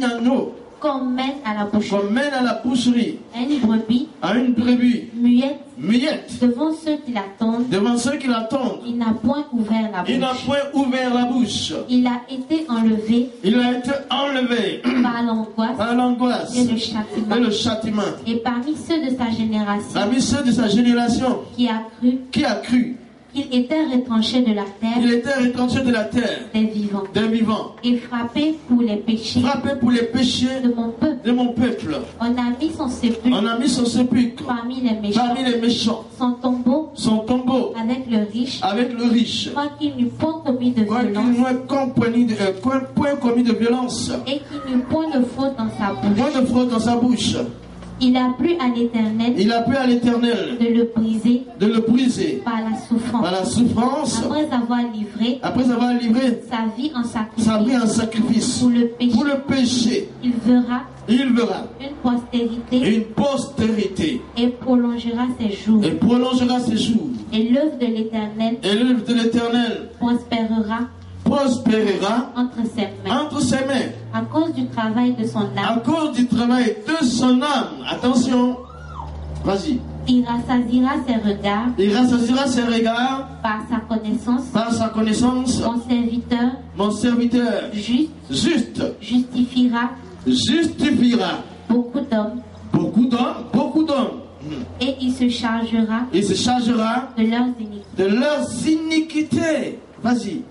agneau. qu'on mène à la boucherie. Qu'on mène à la boucherie. À une brebis. À une brebis. Muette. Muette. Devant ceux qui l'attendent. Devant ceux qui l'attendent. Il n'a point ouvert la bouche. Il n'a point ouvert la bouche. Il a été enlevé. Il a été enlevé. Par l'angoisse. Par l'angoisse. Et le châtiment. Et le châtiment. Et parmi ceux de sa génération. Parmi ceux de sa génération. Qui a cru. Qui a cru. Il était retranché de la terre. Il était retranché de la terre. Des vivants. Des vivants. Et frappé pour les péchés. Frappé pour les péchés de mon peuple. De mon peuple. On a mis son sépulcre. On a mis son sépulcre. Parmi les méchants. Parmi les méchants. Son tombeau. Son tombeau. Avec le riche. Avec le riche. Quoi qu'il n'eût point commis de violence. Point commis de violence. Et qu'il n'eut point de faute dans sa bouche. Point de faute dans sa bouche. Il a plu à l'Éternel. Il a plu à l'Éternel. De le briser. De le briser. Par la souffrance. Par la souffrance. Après avoir livré. Après avoir livré. Sa vie en sacrifice. Sa vie en sacrifice. Pour le péché. Pour le péché. Il verra. Il verra. Une postérité. Une postérité. Et prolongera ses jours. Et prolongera ses jours. Et l'œuvre de l'Éternel. Et l'œuvre de l'Éternel. Prospérera. Prospérera entre ses mains. Entre ses mains. À cause du travail de son âme. À cause du travail de son âme. Attention. Vas-y. Il rassasiera ses regards. Il rassasiera ses regards. Par sa connaissance. Par sa connaissance. Mon serviteur. Mon serviteur. Juste. Juste. Justifiera. Justifiera. Beaucoup d'hommes. Beaucoup d'hommes. Beaucoup d'hommes. Et il se chargera. Il se chargera. De leurs iniquités. De leurs iniquités. Vas-y.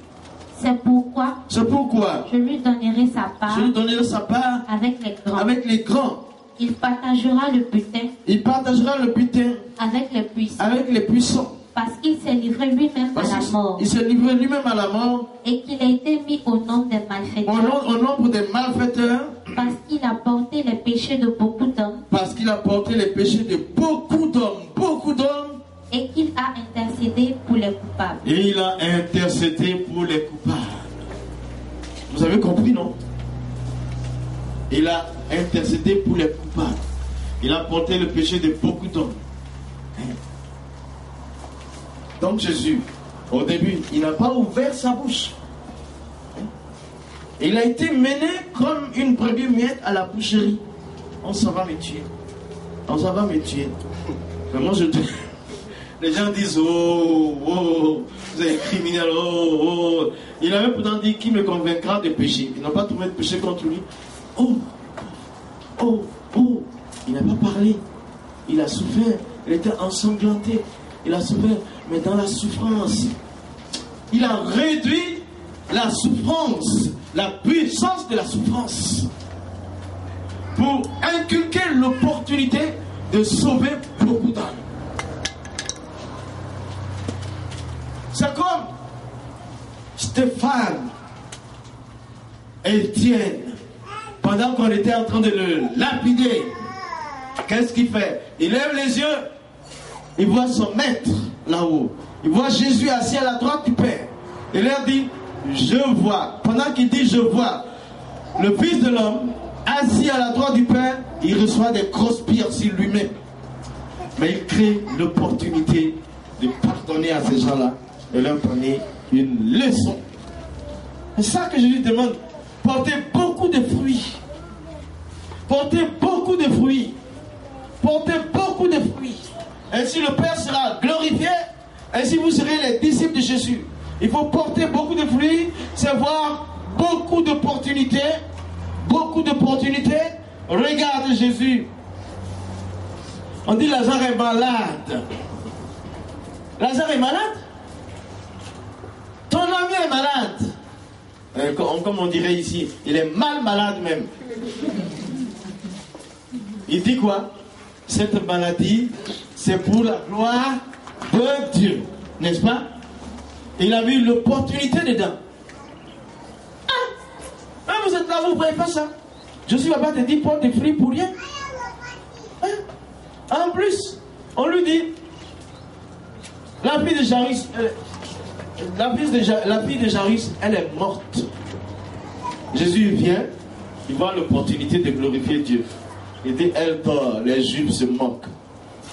C'est pourquoi. C'est pourquoi. Je lui donnerai sa part. Je lui donnerai sa part. Avec les grands. Avec les grands. Il partagera le butin. Il partagera le butin. Avec les puissants. Avec les puissants. Parce qu'il s'est livré lui-même à la mort. Il s'est livré lui-même à la mort. Et qu'il a été mis au nombre des malfaiteurs. Au nombre des malfaiteurs. Parce qu'il a porté les péchés de beaucoup d'hommes. Parce qu'il a porté les péchés de beaucoup d'hommes. Beaucoup d'hommes. Et qu'il a intercédé pour les coupables. Et il a intercédé pour les coupables. Vous avez compris, non? Il a intercédé pour les coupables. Il a porté le péché de beaucoup d'hommes. Donc Jésus, au début, il n'a pas ouvert sa bouche. Il a été mené comme une brebis muette à la boucherie. On s'en va me tuer. On s'en va me tuer. Mais moi je dis... Les gens disent, oh, oh, vous êtes criminel, oh, oh. Il avait pourtant dit qui me convaincra de péché. Ils n'ont pas trouvé de péché contre lui. Oh, oh, oh. Il n'a pas parlé. Il a souffert. Il était ensanglanté. Il a souffert. Mais dans la souffrance, il a réduit la souffrance, la puissance de la souffrance, pour inculquer l'opportunité de sauver beaucoup d'âmes. C'est comme Stéphane et Étienne, pendant qu'on était en train de le lapider, qu'est-ce qu'il fait? Il lève les yeux, il voit son maître là-haut, il voit Jésus assis à la droite du Père. Il leur dit, je vois, pendant qu'il dit je vois, le Fils de l'homme assis à la droite du Père, il reçoit des grosses pierres sur lui-même. Mais il crée l'opportunité de pardonner à ces gens-là et leur donner une leçon. C'est ça que je lui demande. Portez beaucoup de fruits. Portez beaucoup de fruits. Portez beaucoup de fruits. Ainsi le Père sera glorifié. Ainsi vous serez les disciples de Jésus. Il faut porter beaucoup de fruits. C'est voir beaucoup d'opportunités. Beaucoup d'opportunités. Regarde Jésus. On dit Lazare est malade. Lazare est malade? Ton ami est malade. Comme on dirait ici, il est mal malade même. Il dit quoi? Cette maladie, c'est pour la gloire de Dieu. N'est-ce pas? Il a vu l'opportunité dedans. Ah, vous êtes là, vous ne voyez pas ça? Je suis là-bas, te dit porte des fruits pour rien. En plus, on lui dit, la fille de Jairus, la fille de Jairus, elle est morte. Jésus vient, il voit l'opportunité de glorifier Dieu. Il dit, elle dort, les Juifs se moquent.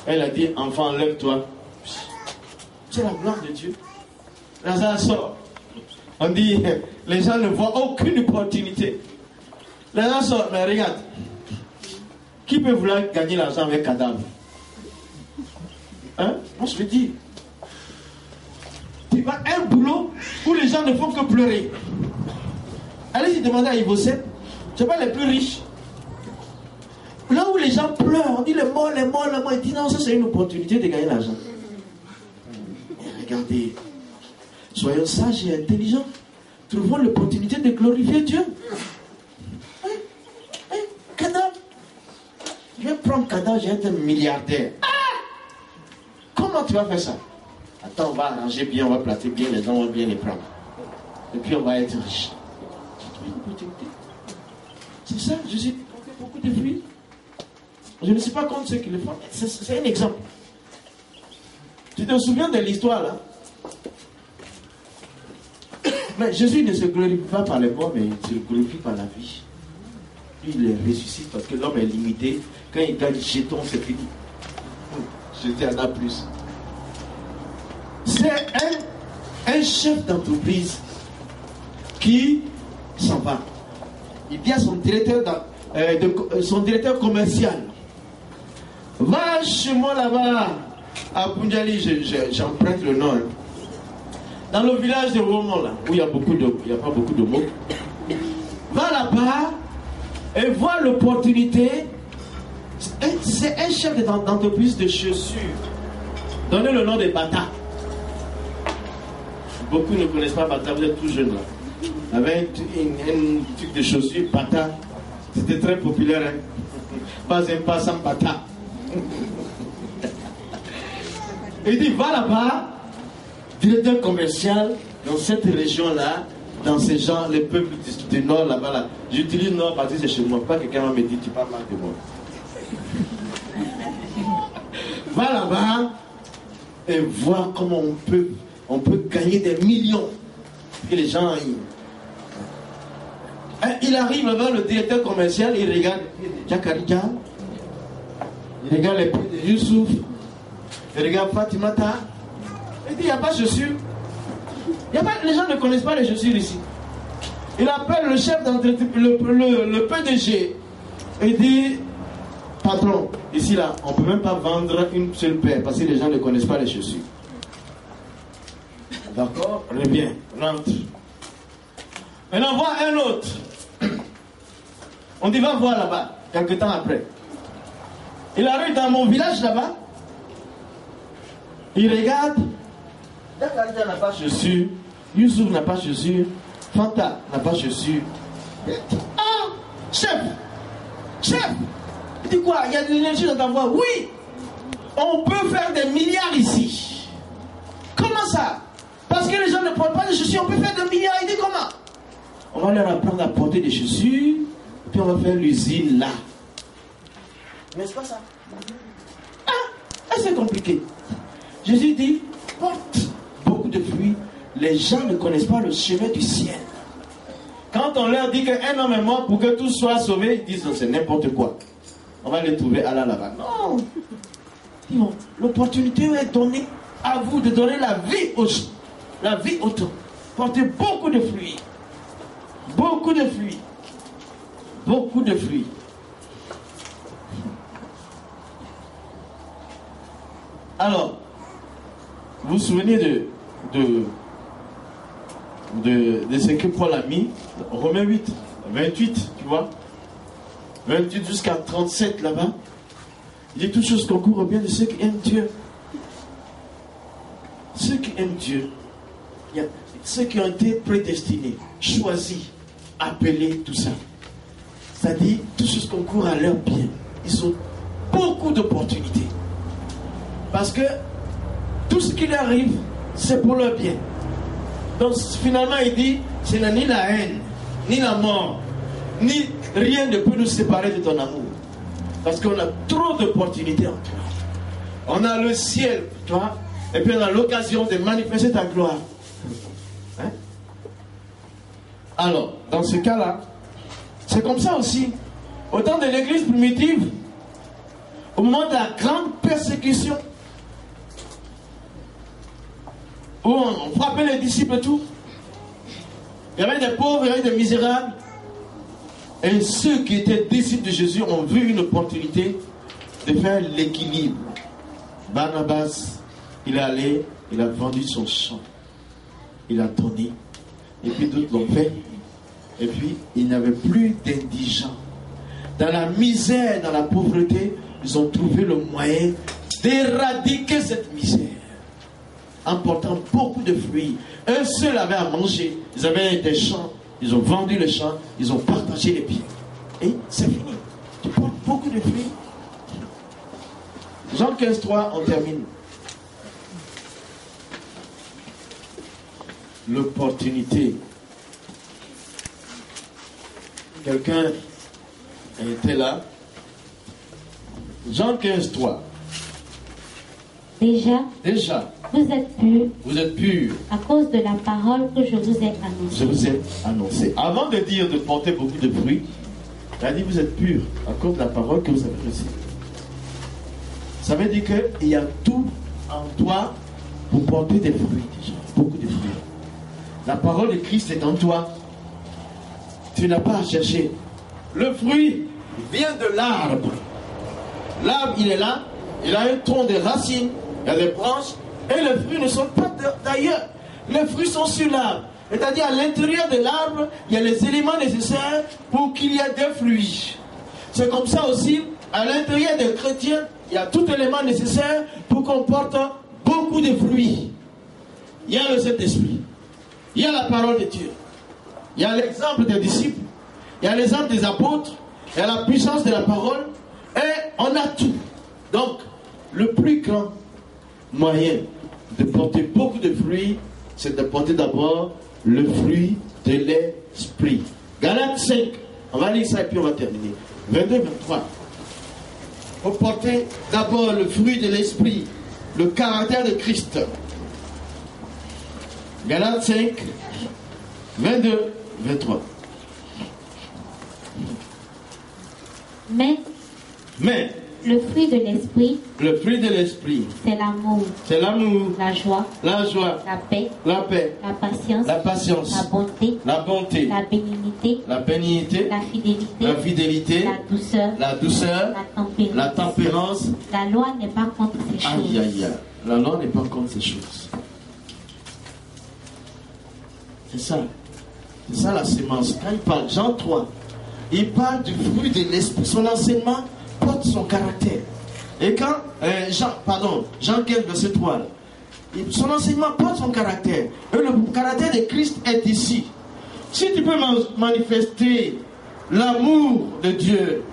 Elle a dit, enfant, lève-toi. C'est la gloire de Dieu. Lazare sort. On dit, les gens ne voient aucune opportunité. Lazare sort, mais regarde, Qui peut vouloir gagner l'argent avec cadavre? Hein? Moi je veux dire. Tu vas un boulot où les gens ne font que pleurer. Allez-y demander à Ivocet, c'est pas les plus riches. Là où les gens pleurent, on dit les morts. Il dit non, ça c'est une opportunité de gagner l'argent. Regardez, soyons sages et intelligents. Trouvons l'opportunité de glorifier Dieu. Cadavre. Je vais prendre cadavre, je vais être un milliardaire. Comment tu vas faire ça? Attends, on va arranger bien, on va placer bien les gens, on va bien les prendre. Et puis on va être riche. C'est ça, Jésus fait beaucoup de fruits. Je ne sais pas comment ceux qui le font. C'est un exemple. Tu te souviens de l'histoire là? Mais Jésus ne se glorifie pas par les morts, mais il se glorifie par la vie. Lui, il les ressuscite parce que l'homme est limité. Quand il gagne jeton, c'est fini. Jésus en a plus. C'est un chef d'entreprise qui s'en va. Il dit à son directeur commercial, va chez moi là-bas à Punjali, j'emprunte le nom. Dans le village de Romont, là, où il n'y a pas beaucoup de mots. Va là-bas et vois l'opportunité. C'est un chef d'entreprise de chaussures. Donnez le nom de Bata. Beaucoup ne connaissent pas Bata, vous êtes tout jeune là. Avec un truc de chaussures, Bata. C'était très populaire. Hein? Pas un pas sans Bata. Il dit, va là-bas, directeur commercial, dans cette région-là, dans ces gens, les peuples du Nord là-bas. Là. J'utilise Nord parce que c'est chez moi. Pas que quelqu'un me dit, tu parles mal de moi. Va là-bas et vois comment on peut gagner des millions. Et les gens, il arrive là-bas, le directeur commercial, il regarde les pieds de Jakarija, il regarde les pieds de Youssouf, il regarde Fatimata, il dit, il n'y a pas de chaussures. Les gens ne connaissent pas les chaussures ici. Il appelle le chef d'entreprise, le PDG, et dit, patron, ici là, on ne peut même pas vendre une seule paire parce que les gens ne connaissent pas les chaussures. D'accord? Reviens, rentre. Maintenant, voit un autre. On dit, va voir là-bas, quelques temps après. Il arrive dans mon village là-bas. Il regarde. Dakarija n'a pas chaussures. Youssouf n'a pas chaussures. Fanta n'a pas chaussures. Ah, chef! Il dit quoi? Il y a de l'énergie dans ta voix. Oui! On peut faire des milliards ici. Comment ça? Parce que les gens ne portent pas de chaussures, on peut faire des milliards. Il dit comment? On va leur apprendre à porter des chaussures, puis on va faire l'usine là. N'est-ce pas ça? C'est compliqué. Jésus dit, porte beaucoup de fruits. Les gens ne connaissent pas le chemin du ciel. Quand on leur dit qu'un homme est mort pour que tout soit sauvé, ils disent c'est n'importe quoi. On va les trouver à là-bas. Non. L'opportunité est donnée à vous de donner la vie aux gens. La vie autant. Portez beaucoup de fruits. Beaucoup de fruits. Beaucoup de fruits. Alors, vous vous souvenez de ce que Paul a mis, Romains 8, 28, tu vois, 28 jusqu'à 37 là-bas. Il dit toutes choses concourent au bien de ceux qui aiment Dieu. Ceux qui aiment Dieu. Il y a ceux qui ont été prédestinés, choisis, appelés, tout ça. C'est-à-dire, toutes choses concourent à leur bien. Ils ont beaucoup d'opportunités. Parce que tout ce qui leur arrive, c'est pour leur bien. Donc finalement, il dit, ce n'est ni la haine, ni la mort, ni rien ne peut nous séparer de ton amour. Parce qu'on a trop d'opportunités en toi. On a le ciel, toi, et puis on a l'occasion de manifester ta gloire. Hein? Alors, dans ce cas-là, c'est comme ça aussi. Au temps de l'église primitive, au moment de la grande persécution, où on frappait les disciples et tout, il y avait des pauvres, il y avait des misérables. Et ceux qui étaient disciples de Jésus ont vu une opportunité de faire l'équilibre. Barnabas, il est allé, il a vendu son champ. Il a donné. Et puis d'autres l'ont fait. Et puis, il n'y avait plus d'indigents. Dans la misère, dans la pauvreté, ils ont trouvé le moyen d'éradiquer cette misère. En portant beaucoup de fruits. Eux seuls avaient à manger. Ils avaient des champs. Ils ont vendu les champs. Ils ont partagé les biens. Et c'est fini. Tu portes beaucoup de fruits. Jean 15:3, on termine. L'opportunité. Quelqu'un était là. Jean 15:3. Déjà, vous êtes purs. Vous êtes purs. À cause de la parole que je vous ai annoncée. Je vous ai annoncé. Avant de dire de porter beaucoup de fruits, il a dit vous êtes purs à cause de la parole que vous avez reçue. Ça veut dire qu'il y a tout en toi pour porter des fruits déjà. Beaucoup de fruits. La parole de Christ est en toi. Tu n'as pas à chercher. Le fruit vient de l'arbre. L'arbre, il est là. Il a un tronc de racines. Il y a des branches. Et les fruits ne sont pas d'ailleurs. Les fruits sont sur l'arbre. C'est-à-dire à l'intérieur de l'arbre, il y a les éléments nécessaires pour qu'il y ait des fruits. C'est comme ça aussi, à l'intérieur des chrétiens, il y a tout élément nécessaire pour qu'on porte beaucoup de fruits. Il y a le Saint-Esprit. Il y a la parole de Dieu. Il y a l'exemple des disciples. Il y a l'exemple des apôtres. Il y a la puissance de la parole. Et on a tout. Donc, le plus grand moyen de porter beaucoup de fruits, c'est de porter d'abord le fruit de l'esprit. Galates 5, on va lire ça et puis on va terminer. 22-23. Il faut porter d'abord le fruit de l'esprit, le caractère de Christ. Galates 5, 22-23. Mais le fruit de l'esprit, c'est l'amour. C'est l'amour. La joie. La joie. La paix. La paix. La patience. La patience. La bonté. La bonté. La bénignité. La bénignité. La fidélité. La fidélité. La douceur. La douceur. La tempérance. La tempérance. La loi n'est pas contre ces choses. Aïe aïe aïe. La loi n'est pas contre ces choses. C'est ça. C'est ça la sémence. Quand il parle, Jean 3, il parle du fruit de l'esprit. Son enseignement porte son caractère. Et quand Jean 15, verset 3, là, son enseignement porte son caractère. Et le caractère de Christ est ici. Si tu peux manifester l'amour de Dieu,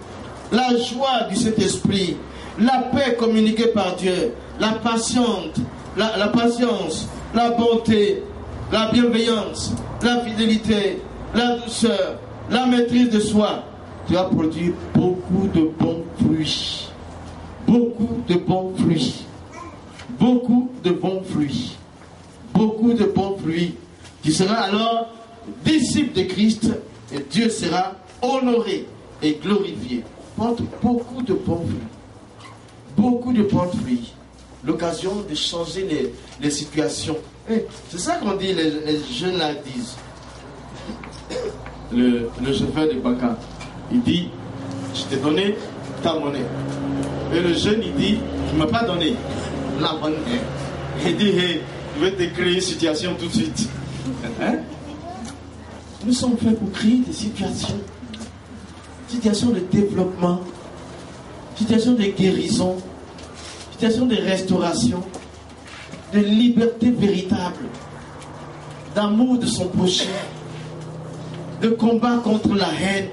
la joie du Saint-Esprit, la paix communiquée par Dieu, la patience, la bonté, la bienveillance, la fidélité, la douceur, la maîtrise de soi, tu vas produire beaucoup de bons fruits. Beaucoup de bons fruits. Beaucoup de bons fruits. Beaucoup de bons fruits. Tu seras alors disciple de Christ et Dieu sera honoré et glorifié. Porte beaucoup de bons fruits. Beaucoup de bons fruits. L'occasion de changer les situations. C'est ça qu'on dit, les jeunes là disent. Le chauffeur de Baka, il dit, je t'ai donné ta monnaie. Et le jeune, il dit, tu ne m'as pas donné la monnaie. Il dit, hey, je vais te créer une situation tout de suite. Hein? Nous sommes faits pour créer des situations. Situations de développement, situations de guérison, situations de restauration, de liberté véritable, d'amour de son prochain, de combat contre la haine.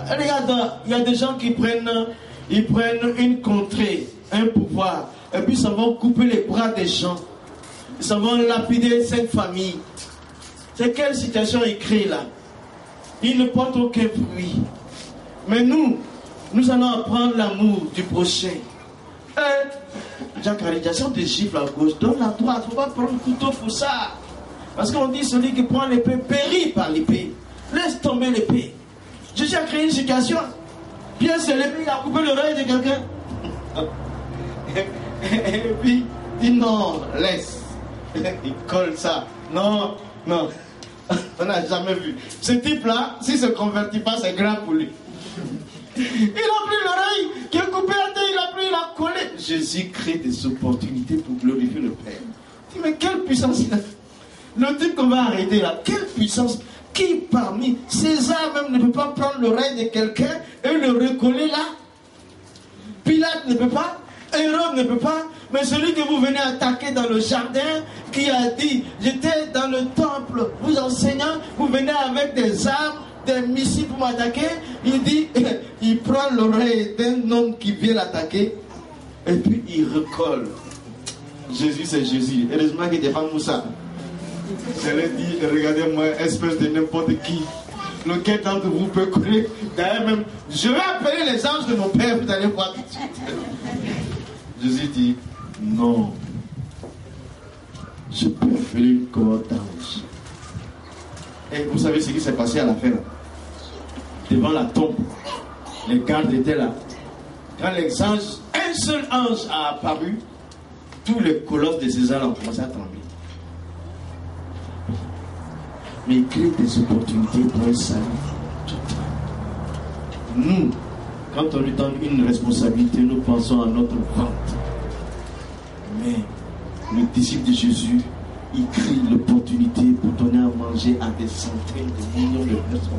Regarde, il y a des gens qui prennent une contrée, un pouvoir, et puis ils vont couper les bras des gens. Ils vont lapider 5 familles. C'est quelle situation ils créent là? Ils ne portent aucun fruit. Mais nous allons apprendre l'amour du prochain. Jacques des gifles à gauche, donne la droite, il ne faut pas prendre le couteau pour ça. Parce qu'on dit celui qui prend l'épée périt par l'épée. Laisse tomber l'épée. Jésus a créé une situation. Pierre s'est levé, il a coupé l'oreille de quelqu'un. Et puis, il dit non, laisse. Il colle ça. Non. On n'a jamais vu. Ce type-là, s'il ne se convertit pas, c'est grave pour lui. Il a pris l'oreille qui est coupée à terre, il a pris, il a collé. Jésus crée des opportunités pour glorifier le Père. Il dit, mais quelle puissance il a. Le type qu'on va arrêter là, quelle puissance. Qui parmi César même ne peut pas prendre l'oreille de quelqu'un et le recoller là? Pilate ne peut pas, Hérode ne peut pas, mais celui que vous venez attaquer dans le jardin, qui a dit, j'étais dans le temple, vous enseignant, vous venez avec des armes, des missiles pour m'attaquer, il dit, il prend l'oreille d'un homme qui vient l'attaquer, et puis il recolle. Jésus c'est Jésus, heureusement qu'il n'est pas Moussa. Je lui dis, regardez-moi, espèce de n'importe qui. Lequel d'entre vous peut coller? D'ailleurs même, je vais appeler les anges de mon Père, vous allez voir tout de suite. Jésus dit, non. Je peux appeler une cohorte d'anges. Et vous savez ce qui s'est passé à la fin là? Devant la tombe, les gardes étaient là. Quand les anges, un seul ange a apparu, tous les colosses de César ont commencé à trembler. Mais il crée des opportunités pour un salut total. Nous, quand on lui donne une responsabilité, nous pensons à notre vente. Mais le disciple de Jésus, il crée l'opportunité pour donner à manger à des centaines de millions de personnes.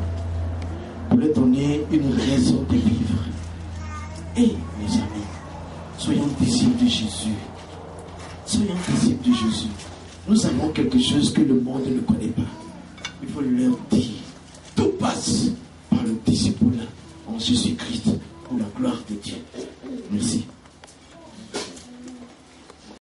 Pour leur donner une raison de vivre. Et mes amis, soyons disciples de Jésus. Soyons disciples de Jésus. Nous avons quelque chose que le monde ne connaît pas. Il faut leur dire.